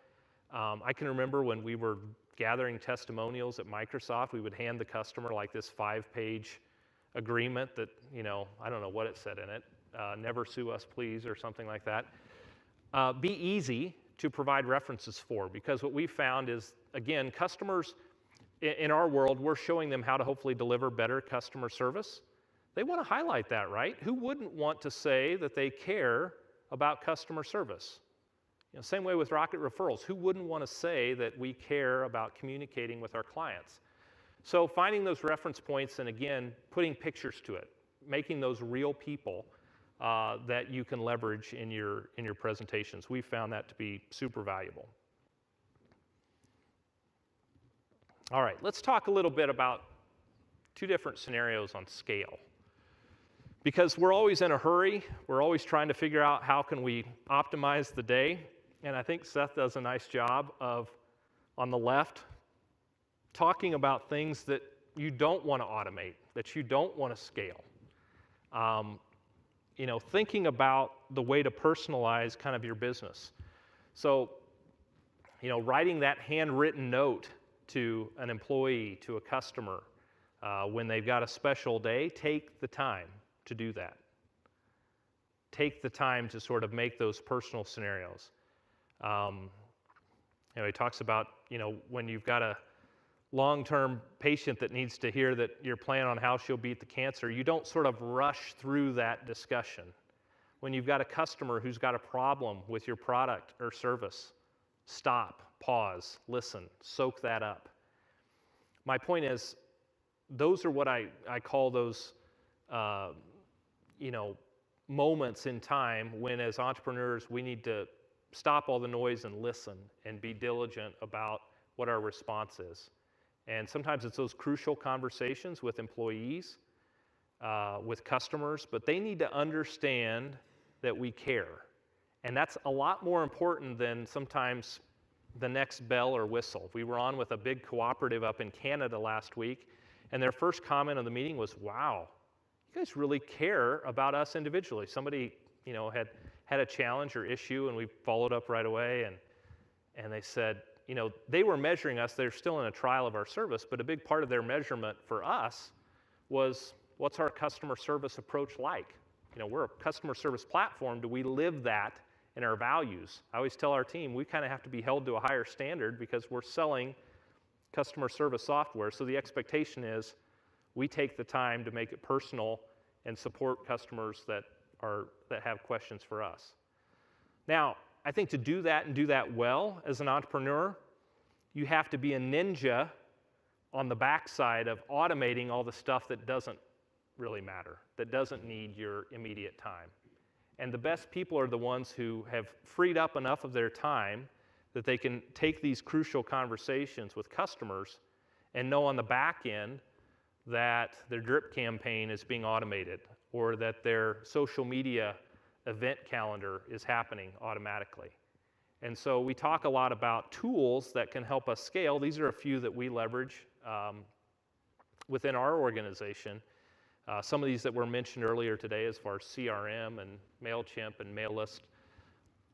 I can remember when we were gathering testimonials at Microsoft, we would hand the customer like this 5-page agreement that, I don't know what it said in it, never sue us please or something like that. Be easy to provide references for, because what we found is, again, customers in our world, we're showing them how to hopefully deliver better customer service. They want to highlight that, right? Who wouldn't want to say that they care about customer service? Same way with Rocket Referrals. Who wouldn't want to say that we care about communicating with our clients? So finding those reference points and, again, putting pictures to it, making those real people that you can leverage in your presentations. We found that to be super valuable. All right, let's talk a little bit about two different scenarios on scale. Because we're always in a hurry, we're always trying to figure out how can we optimize the day. And I think Seth does a nice job of, on the left, talking about things that you don't want to automate, that you don't want to scale. Thinking about the way to personalize kind of your business. So, writing that handwritten note to an employee, to a customer, when they've got a special day, take the time to do that. Take the time to sort of make those personal scenarios. He talks about, when you've got a long-term patient that needs to hear that you're planning on how she'll beat the cancer, you don't sort of rush through that discussion. When you've got a customer who's got a problem with your product or service, stop, pause, listen, soak that up. My point is, those are what I call those, moments in time when, as entrepreneurs, we need to stop all the noise and listen and be diligent about what our response is. And sometimes it's those crucial conversations with employees, with customers, but they need to understand that we care. And that's a lot more important than sometimes the next bell or whistle. We were on with a big cooperative up in Canada last week, and their first comment of the meeting was, wow, you guys really care about us individually. Somebody, had a challenge or issue, and we followed up right away, and they said, they were measuring us. They're still in a trial of our service, but a big part of their measurement for us was, what's our customer service approach like? We're a customer service platform. Do we live that in our values? I always tell our team, we kind of have to be held to a higher standard because we're selling customer service software. So the expectation is we take the time to make it personal and support customers that have questions for us. Now, I think to do that and do that well as an entrepreneur, you have to be a ninja on the backside of automating all the stuff that doesn't really matter, that doesn't need your immediate time. And the best people are the ones who have freed up enough of their time that they can take these crucial conversations with customers and know on the back end that their drip campaign is being automated or that their social media event calendar is happening automatically. And so we talk a lot about tools that can help us scale. These are a few that we leverage within our organization. Some of these that were mentioned earlier today as far as CRM and MailChimp and MailList.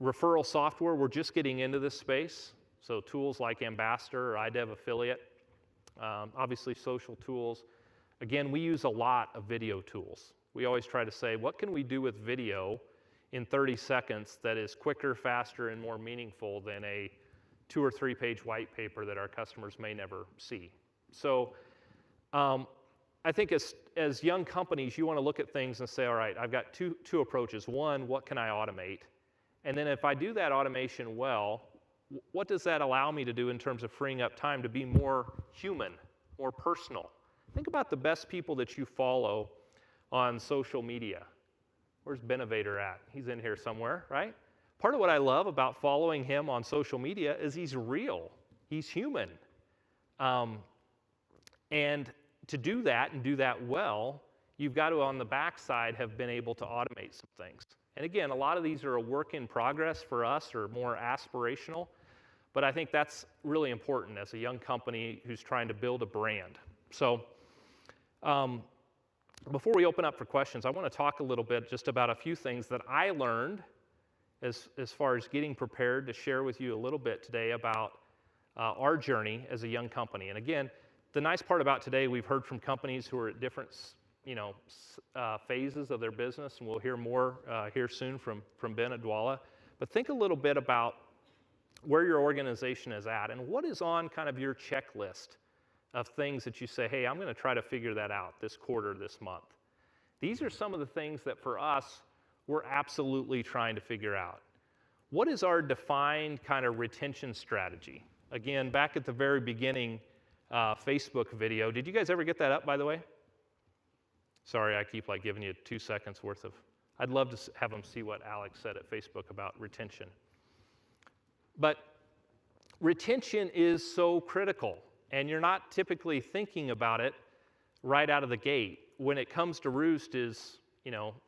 Referral software, we're just getting into this space. So tools like Ambassador or iDev Affiliate, obviously social tools. Again, we use a lot of video tools. We always try to say, what can we do with video in 30 seconds that is quicker, faster, and more meaningful than a 2 or 3 page white paper that our customers may never see? So I think as young companies, you want to look at things and say, all right, I've got two approaches. One, what can I automate? And then if I do that automation well, what does that allow me to do in terms of freeing up time to be more human, more personal? Think about the best people that you follow on social media. Where's Benovator at? He's in here somewhere, right? Part of what I love about following him on social media is he's real. He's human. And to do that and do that well, you've got to, on the backside, have been able to automate some things. And again, a lot of these are a work in progress for us or more aspirational, but I think that's really important as a young company who's trying to build a brand. So before we open up for questions, I want to talk a little bit just about a few things that I learned as far as getting prepared to share with you a little bit today about our journey as a young company. And again, the nice part about today, we've heard from companies who are at different phases of their business, and we'll hear more here soon from Ben Adwala. But think a little bit about where your organization is at and what is on kind of your checklist of things that you say, hey, I'm going to try to figure that out this quarter, this month. These are some of the things that for us, we're absolutely trying to figure out. What is our defined kind of retention strategy? Again, back at the very beginning Facebook video, did you guys ever get that up, by the way? Sorry, I keep like giving you 2 seconds worth of, I'd love to have them see what Alex said at Facebook about retention. But retention is so critical, and you're not typically thinking about it right out of the gate. When it comes to roost is,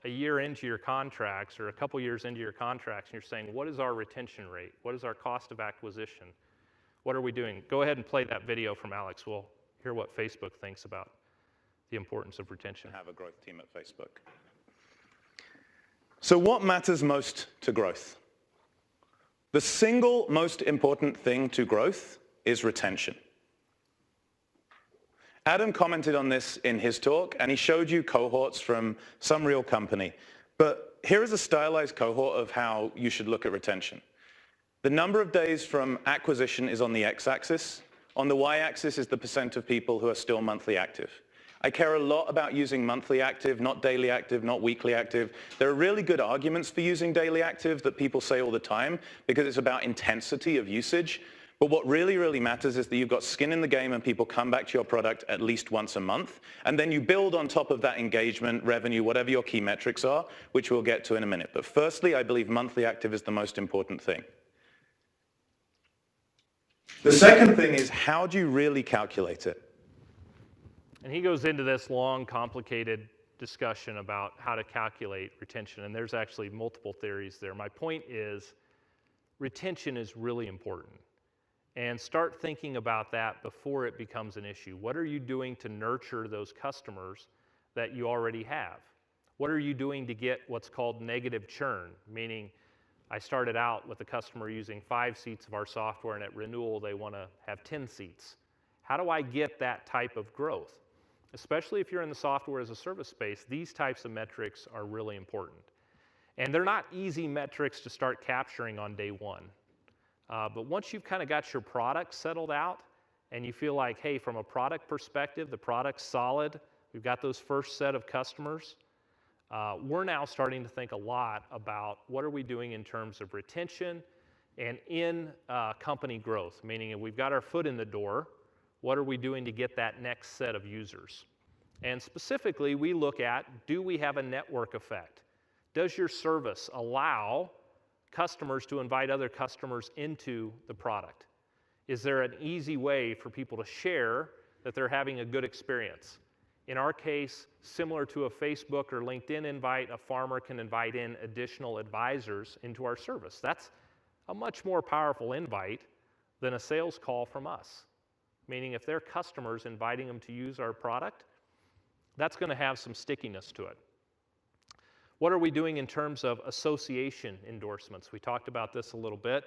a year into your contracts or a couple years into your contracts, and you're saying, what is our retention rate? What is our cost of acquisition? What are we doing? Go ahead and play that video from Alex. We'll hear what Facebook thinks about the importance of retention. Have a growth team at Facebook. So what matters most to growth? The single most important thing to growth is retention. Adam commented on this in his talk, and he showed you cohorts from some real company. But here is a stylized cohort of how you should look at retention. The number of days from acquisition is on the x-axis. On the y-axis is the percent of people who are still monthly active. I care a lot about using monthly active, not daily active, not weekly active. There are really good arguments for using daily active that people say all the time because it's about intensity of usage. But what really, really matters is that you've got skin in the game and people come back to your product at least once a month. And then you build on top of that engagement, revenue, whatever your key metrics are, which we'll get to in a minute. But firstly, I believe monthly active is the most important thing. The second thing is, how do you really calculate it? And he goes into this long, complicated discussion about how to calculate retention, and there's actually multiple theories there. My point is, retention is really important. And start thinking about that before it becomes an issue. What are you doing to nurture those customers that you already have? What are you doing to get what's called negative churn? Meaning, I started out with a customer using 5 seats of our software, and at renewal, they want to have 10 seats. How do I get that type of growth? Especially if you're in the software as a service space, these types of metrics are really important. And they're not easy metrics to start capturing on day one. But once you've kind of got your product settled out and you feel like, hey, from a product perspective, the product's solid, we've got those first set of customers, we're now starting to think a lot about what are we doing in terms of retention and in company growth, meaning if we've got our foot in the door, what are we doing to get that next set of users? And specifically, we look at, do we have a network effect? Does your service allow customers to invite other customers into the product? Is there an easy way for people to share that they're having a good experience? In our case, similar to a Facebook or LinkedIn invite, a farmer can invite in additional advisors into our service. That's a much more powerful invite than a sales call from us. Meaning if they're customers inviting them to use our product, that's going to have some stickiness to it. What are we doing in terms of association endorsements? We talked about this a little bit.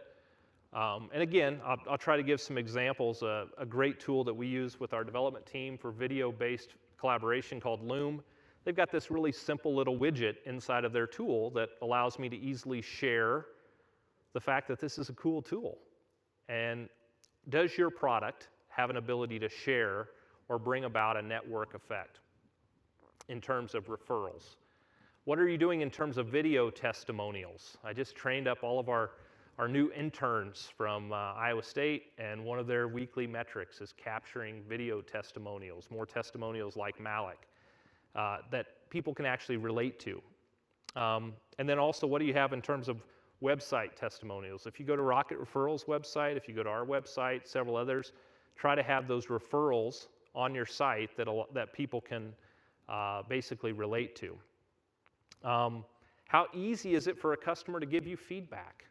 And again, I'll try to give some examples. A great tool that we use with our development team for video-based collaboration called Loom. They've got this really simple little widget inside of their tool that allows me to easily share the fact that this is a cool tool. And does your product have an ability to share or bring about a network effect in terms of referrals? What are you doing in terms of video testimonials? I just trained up all of our new interns from Iowa State, and one of their weekly metrics is capturing video testimonials, more testimonials like Malik, that people can actually relate to. And then also, what do you have in terms of website testimonials? If you go to Rocket Referrals website, if you go to our website, several others, try to have those referrals on your site that people can basically relate to. How easy is it for a customer to give you feedback?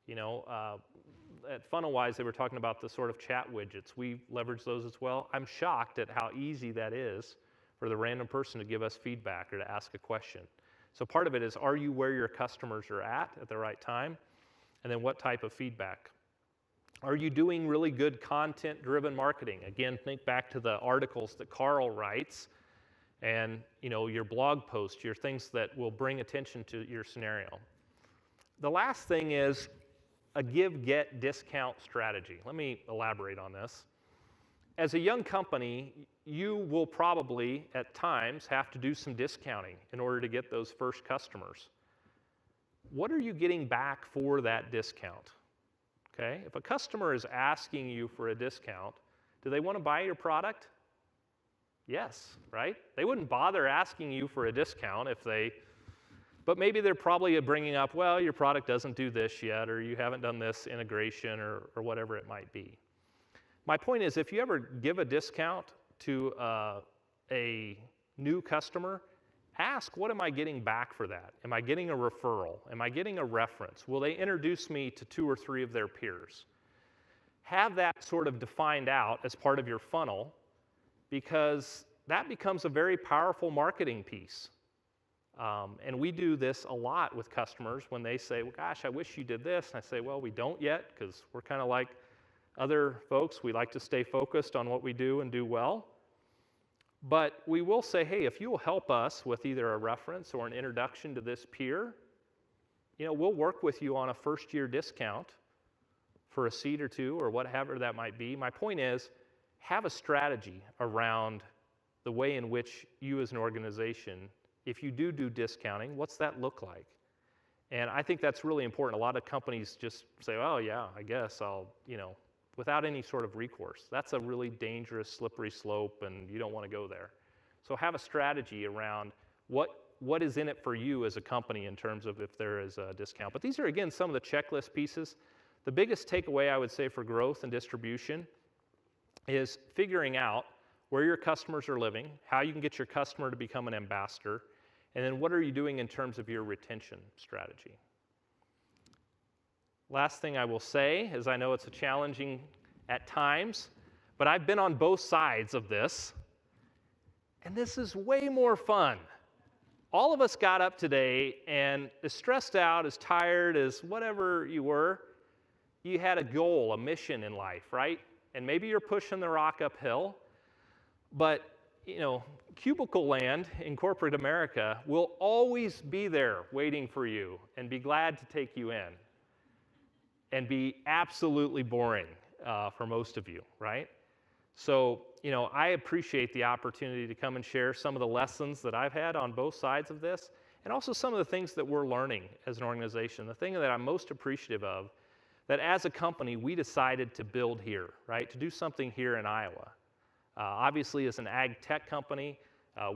At FunnelWise, they were talking about the sort of chat widgets. We leverage those as well. I'm shocked at how easy that is for the random person to give us feedback or to ask a question. So part of it is, are you where your customers are at the right time? And then what type of feedback? Are you doing really good content-driven marketing? Again, think back to the articles that Carl writes and your blog posts, your things that will bring attention to your scenario. The last thing is a give-get discount strategy. Let me elaborate on this. as a young company, you will probably at times have to do some discounting in order to get those first customers. What are you getting back for that discount? Okay, if a customer is asking you for a discount, do they want to buy your product? Yes, right? They wouldn't bother asking you for a discount but maybe they're probably bringing up, well, your product doesn't do this yet, or you haven't done this integration, or whatever it might be. My point is, if you ever give a discount to a new customer, ask, what am I getting back for that? Am I getting a referral? Am I getting a reference? Will they introduce me to 2 or 3 of their peers? Have that sort of defined out as part of your funnel, because that becomes a very powerful marketing piece. And we do this a lot with customers when they say, well, gosh, I wish you did this. And I say, well, we don't yet, because we're kind of like other folks. We like to stay focused on what we do and do well. But we will say, hey, if you will help us with either a reference or an introduction to this peer, we'll work with you on a first-year discount for a seat or 2 or whatever that might be. My point is, have a strategy around the way in which you as an organization, if you do discounting, what's that look like? And I think that's really important. A lot of companies just say, oh yeah, I guess I'll, without any sort of recourse. That's a really dangerous, slippery slope, and you don't want to go there. So have a strategy around what is in it for you as a company in terms of if there is a discount. But these are, again, some of the checklist pieces. The biggest takeaway, I would say, for growth and distribution is figuring out where your customers are living, how you can get your customer to become an ambassador, and then what are you doing in terms of your retention strategy. Last thing I will say is, I know it's a challenging at times, but I've been on both sides of this, and this is way more fun. All of us got up today, and as stressed out, as tired, as whatever you were, you had a goal, a mission in life, right? And maybe you're pushing the rock uphill, but cubicle land in corporate America will always be there waiting for you and be glad to take you in, and be absolutely boring for most of you, right? So, I appreciate the opportunity to come and share some of the lessons that I've had on both sides of this, and also some of the things that we're learning as an organization. The thing that I'm most appreciative of, that as a company, we decided to build here, right? To do something here in Iowa. Obviously, as an ag tech company,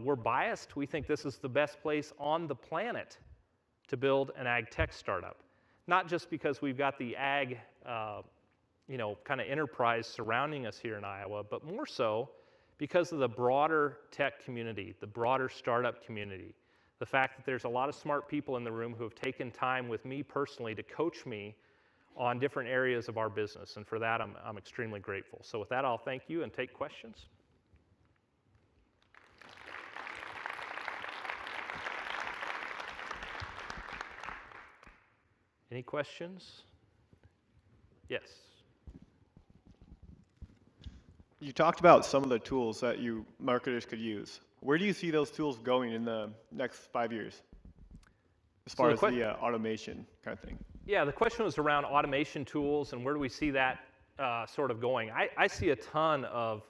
we're biased. We think this is the best place on the planet to build an ag tech startup. Not just because we've got the ag, kind of enterprise surrounding us here in Iowa, but more so because of the broader tech community, the broader startup community. The fact that there's a lot of smart people in the room who have taken time with me personally to coach me on different areas of our business, and for that I'm extremely grateful. So with that, I'll thank you and take questions. Any questions? Yes. You talked about some of the tools that marketers could use. Where do you see those tools going in the next 5 years, as far as the automation kind of thing? Yeah, the question was around automation tools and where do we see that sort of going. I see a ton of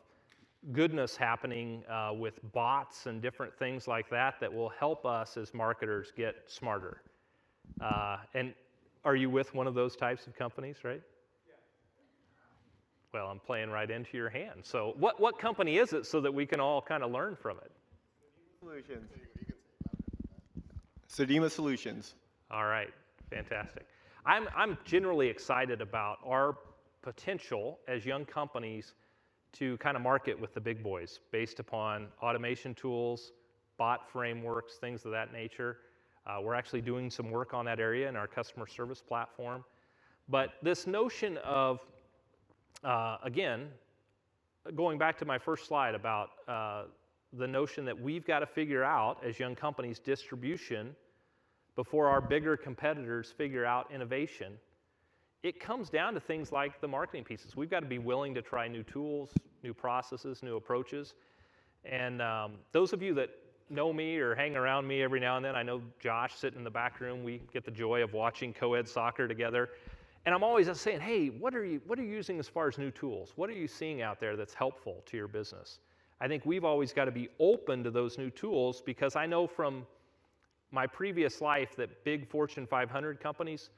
goodness happening with bots and different things like that will help us as marketers get smarter. And are you with one of those types of companies, right? Yeah. Well, I'm playing right into your hand. So what company is it so that we can all kind of learn from it? Solutions. Sedema Solutions. All right, fantastic. I'm generally excited about our potential as young companies to kind of market with the big boys based upon automation tools, bot frameworks, things of that nature. We're actually doing some work on that area in our customer service platform. But this notion of, again, going back to my first slide about the notion that we've got to figure out as young companies distribution before our bigger competitors figure out innovation, it comes down to things like the marketing pieces. We've got to be willing to try new tools, new processes, new approaches. And those of you that know me or hang around me every now and then, I know Josh sitting in the back room, we get the joy of watching co-ed soccer together. And I'm always saying, hey, what are you using as far as new tools? What are you seeing out there that's helpful to your business? I think we've always got to be open to those new tools, because I know from my previous life that big Fortune 500 companies,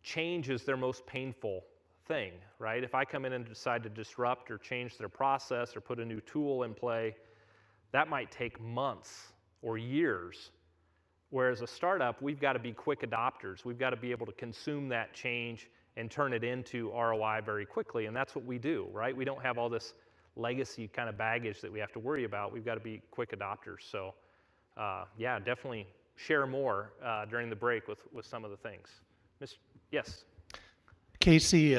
change is their most painful thing, right? If I come in and decide to disrupt or change their process or put a new tool in play, that might take months or years. Whereas a startup, we've got to be quick adopters. We've got to be able to consume that change and turn it into ROI very quickly, and that's what we do, right? We don't have all this legacy kind of baggage that we have to worry about. We've got to be quick adopters. So yeah, definitely share more during the break with some of the things. Yes? Casey,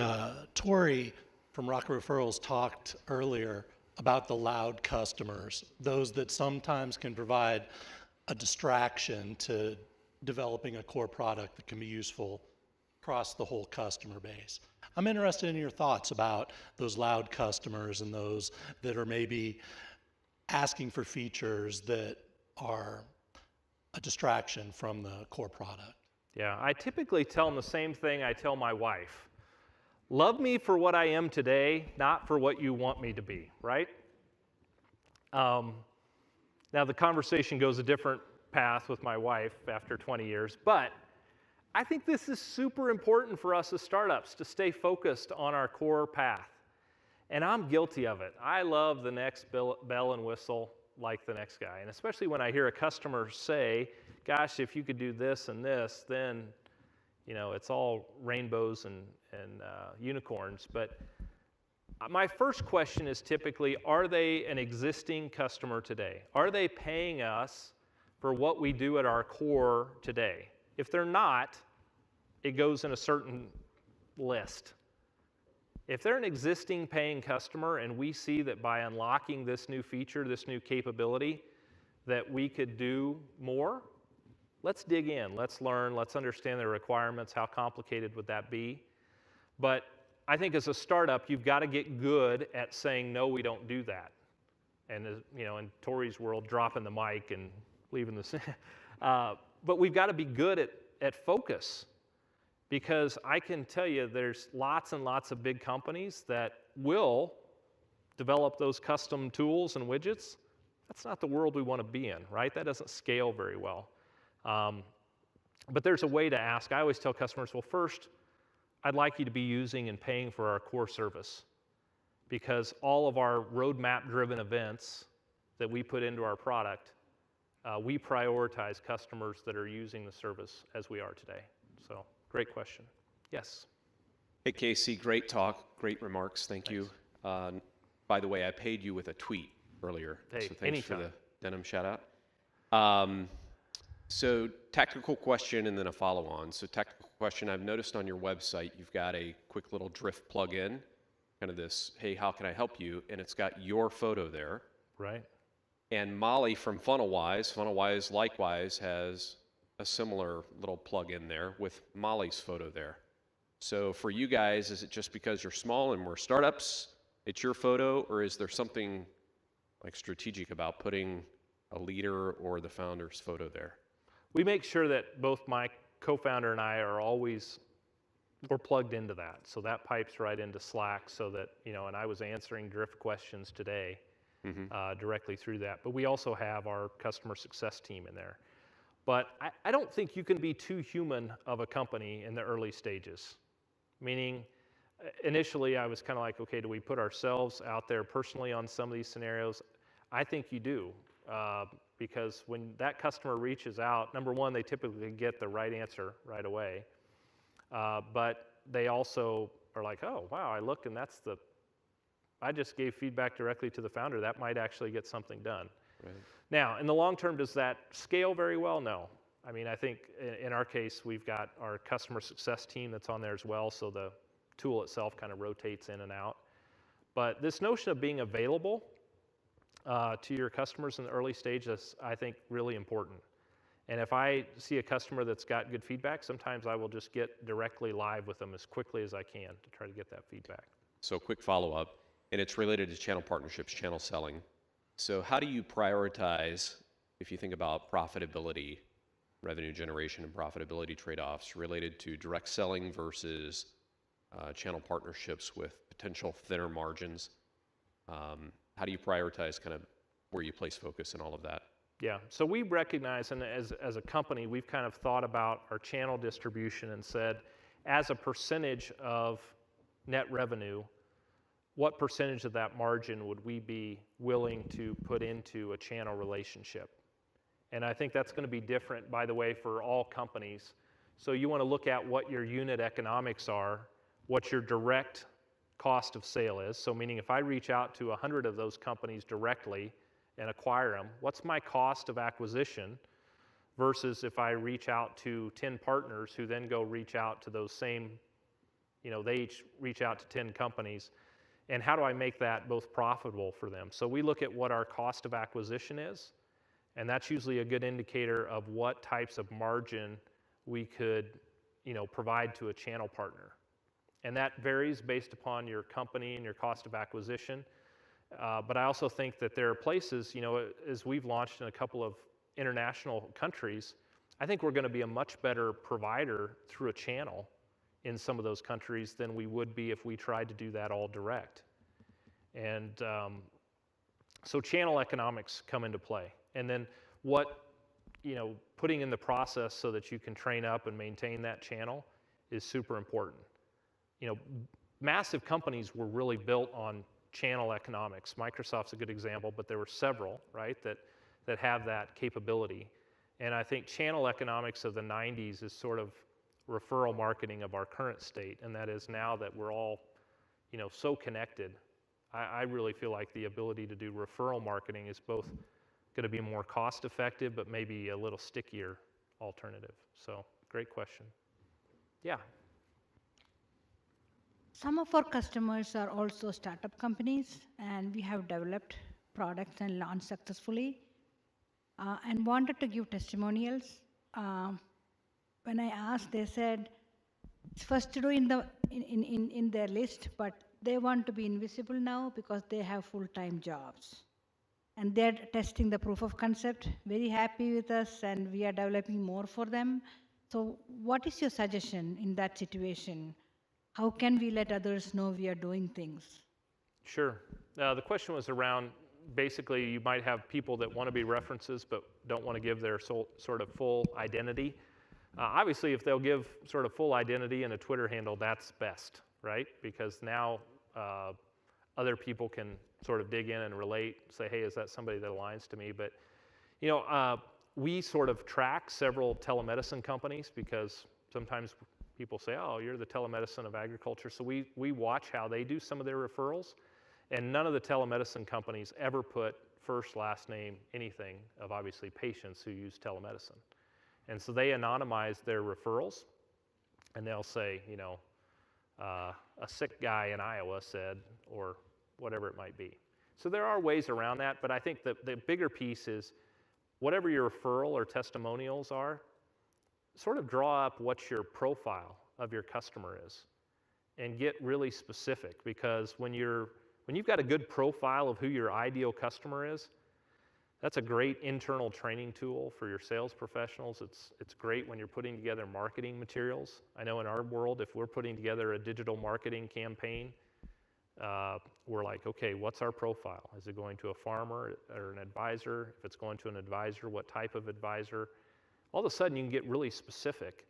Tori from Rocket Referrals talked earlier about the loud customers, those that sometimes can provide a distraction to developing a core product that can be useful across the whole customer base. I'm interested in your thoughts about those loud customers and those that are maybe asking for features that are a distraction from the core product. Yeah, I typically tell them the same thing I tell my wife. Love me for what I am today, not for what you want me to be, right? Now the conversation goes a different path with my wife after 20 years, but I think this is super important for us as startups to stay focused on our core path. And I'm guilty of it. I love the next bell and whistle like the next guy. And especially when I hear a customer say, gosh, if you could do this and this, then it's all rainbows and unicorns. But my first question is typically, are they an existing customer today? Are they paying us for what we do at our core today? If they're not, it goes in a certain list. If they're an existing paying customer and we see that by unlocking this new feature, this new capability, that we could do more, let's dig in, let's learn, let's understand the requirements, how complicated would that be? But I think as a startup, you've got to get good at saying, no, we don't do that. And in Tori's world, dropping the mic and leaving the but we've got to be good at focus, because I can tell you there's lots and lots of big companies that will develop those custom tools and widgets. That's not the world we want to be in, right? That doesn't scale very well. But there's a way to ask. I always tell customers, well, first, I'd like you to be using and paying for our core service, because all of our roadmap-driven events that we put into our product, we prioritize customers that are using the service as we are today. So, great question. Yes? Hey, Casey, great talk, great remarks. Thank you. By the way, I paid you with a tweet earlier, hey, so thanks anytime. for the denim shout-out. So technical question and then a follow-on. So technical question, I've noticed on your website you've got a quick little Drift plugin, kind of this, hey, how can I help you? And it's got your photo there. Right. And Molly from FunnelWise likewise has a similar little plug-in there with Molly's photo there. So for you guys, is it just because you're small and we're startups, it's your photo, or is there something like strategic about putting a leader or the founder's photo there? We make sure that both my co-founder and I are we're plugged into that. So that pipes right into Slack so that, and I was answering Drift questions today directly through that. But we also have our customer success team in there. But I don't think you can be too human of a company in the early stages. Meaning, initially I was kind of like, okay, do we put ourselves out there personally on some of these scenarios? I think you do. Because when that customer reaches out, number one, they typically get the right answer right away. But they also are like, oh, wow, I look and I just gave feedback directly to the founder. That might actually get something done. Right. Now, in the long term, does that scale very well? No. I mean, I think in our case, we've got our customer success team that's on there as well, so the tool itself kind of rotates in and out. But this notion of being available to your customers in the early stage is, I think, really important. And if I see a customer that's got good feedback, sometimes I will just get directly live with them as quickly as I can to try to get that feedback. So quick follow-up, and it's related to channel partnerships, channel selling. So how do you prioritize, if you think about profitability, revenue generation and profitability trade-offs related to direct selling versus channel partnerships with potential thinner margins? How do you prioritize kind of where you place focus in all of that? Yeah, so we recognize, and as a company, we've kind of thought about our channel distribution and said, as a percentage of net revenue, what percentage of that margin would we be willing to put into a channel relationship? And I think that's going to be different, by the way, for all companies. So you want to look at what your unit economics are, what your direct cost of sale is. So meaning if I reach out to 100 of those companies directly and acquire them, what's my cost of acquisition versus if I reach out to 10 partners who then go reach out to those same, they each reach out to 10 companies, and how do I make that both profitable for them? So we look at what our cost of acquisition is, and that's usually a good indicator of what types of margin we could, provide to a channel partner. And that varies based upon your company and your cost of acquisition. But I also think that there are places, as we've launched in a couple of international countries, I think we're going to be a much better provider through a channel in some of those countries than we would be if we tried to do that all direct. And so channel economics come into play. And then what, putting in the process so that you can train up and maintain that channel is super important. Massive companies were really built on channel economics. Microsoft's a good example, but there were several, right, that have that capability. And I think channel economics of the 90s is sort of referral marketing of our current state, and that is now that we're all, so connected, I really feel like the ability to do referral marketing is both going to be more cost effective, but maybe a little stickier alternative. So, great question. Yeah. Some of our customers are also startup companies, and we have developed products and launched successfully, and wanted to give testimonials. When I asked, they said it's first to do in their list, but they want to be invisible now because they have full-time jobs. And they're testing the proof of concept, very happy with us, and we are developing more for them. So what is your suggestion in that situation? How can we let others know we are doing things? Sure. The question was around, basically, you might have people that want to be references but don't want to give their sort of full identity. Obviously, if they'll give sort of full identity and a Twitter handle, that's best, right? Because now other people can sort of dig in and relate, say, hey, is that somebody that aligns to me? But, we sort of track several telemedicine companies because sometimes people say, oh, you're the telemedicine of agriculture. So we watch how they do some of their referrals, and none of the telemedicine companies ever put first, last name, anything of obviously patients who use telemedicine. And so they anonymize their referrals, and they'll say, a sick guy in Iowa said, or whatever it might be. So there are ways around that, but I think the bigger piece is whatever your referral or testimonials are, sort of draw up what your profile of your customer is and get really specific, because when you've got a good profile of who your ideal customer is, that's a great internal training tool for your sales professionals. It's great when you're putting together marketing materials. I know in our world, if we're putting together a digital marketing campaign, we're like, okay, what's our profile? Is it going to a farmer or an advisor? If it's going to an advisor, what type of advisor? All of a sudden, you can get really specific,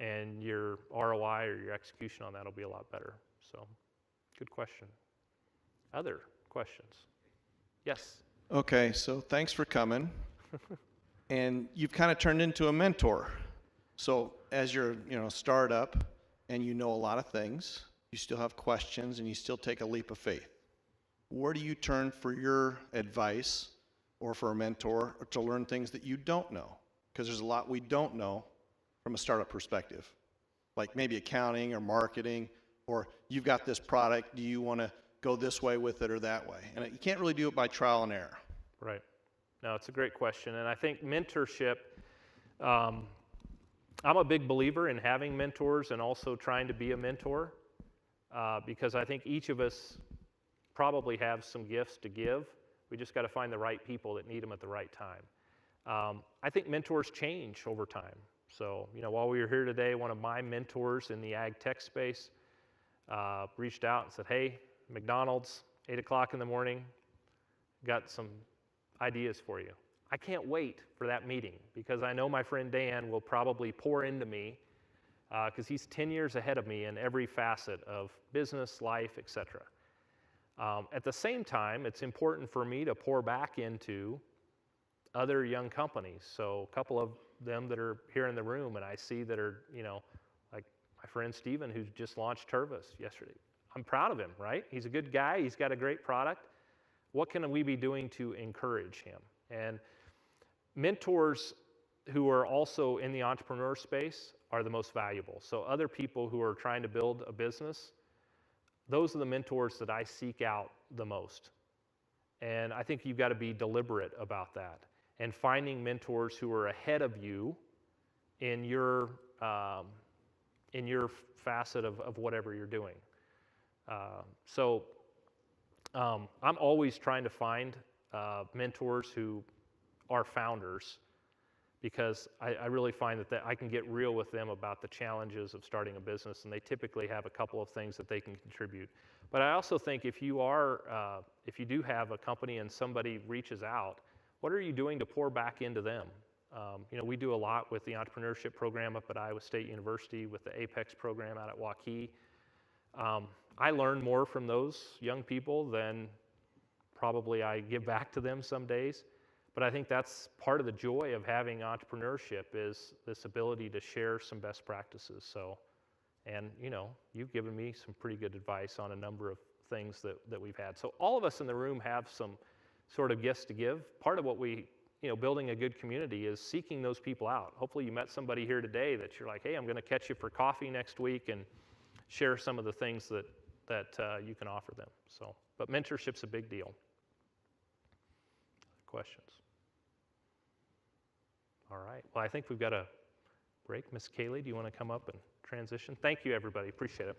and your ROI or your execution on that will be a lot better. So, good question. Other questions? Yes? Okay, so thanks for coming. And you've kind of turned into a mentor. So as you're, startup and you know a lot of things, you still have questions and you still take a leap of faith. Where do you turn for your advice or for a mentor or to learn things that you don't know? Because there's a lot we don't know from a startup perspective, like maybe accounting or marketing, or you've got this product, do you want to go this way with it or that way? And you can't really do it by trial and error. Right. No, it's a great question. And I think mentorship, I'm a big believer in having mentors and also trying to be a mentor, because I think each of us probably have some gifts to give. We just got to find the right people that need them at the right time. I think mentors change over time. So, while we were here today, one of my mentors in the ag tech space, reached out and said, hey, McDonald's, 8 o'clock in the morning, got some ideas for you. I can't wait for that meeting because I know my friend Dan will probably pour into me because he's 10 years ahead of me in every facet of business, life, etc. At the same time, it's important for me to pour back into other young companies. So a couple of them that are here in the room and I see that are, like my friend Steven who just launched Tervis yesterday. I'm proud of him, right? He's a good guy. He's got a great product. What can we be doing to encourage him? And mentors who are also in the entrepreneur space are the most valuable. So other people who are trying to build a business, those are the mentors that I seek out the most. And I think you've got to be deliberate about that and finding mentors who are ahead of you in your facet of whatever you're doing. I'm always trying to find mentors who are founders because I really find that I can get real with them about the challenges of starting a business, and they typically have a couple of things that they can contribute. But I also think if you do have a company and somebody reaches out, what are you doing to pour back into them? We do a lot with the entrepreneurship program up at Iowa State University, with the Apex program out at Waukee. I learn more from those young people than probably I give back to them some days. But I think that's part of the joy of having entrepreneurship is this ability to share some best practices. So, and you've given me some pretty good advice on a number of things that we've had. So all of us in the room have some sort of gifts to give. Part of what building a good community is seeking those people out. Hopefully you met somebody here today that you're like, hey, I'm going to catch you for coffee next week and share some of the things that you can offer them. So, but mentorship's a big deal. Questions? All right. Well, I think we've got a break. Miss Kaylee, do you want to come up and transition? Thank you, everybody. Appreciate it.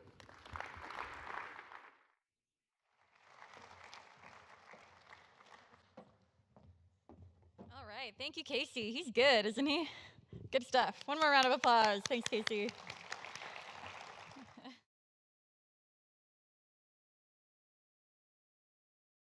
All right. Thank you, Casey. He's good, isn't he? Good stuff. One more round of applause. Thanks, Casey.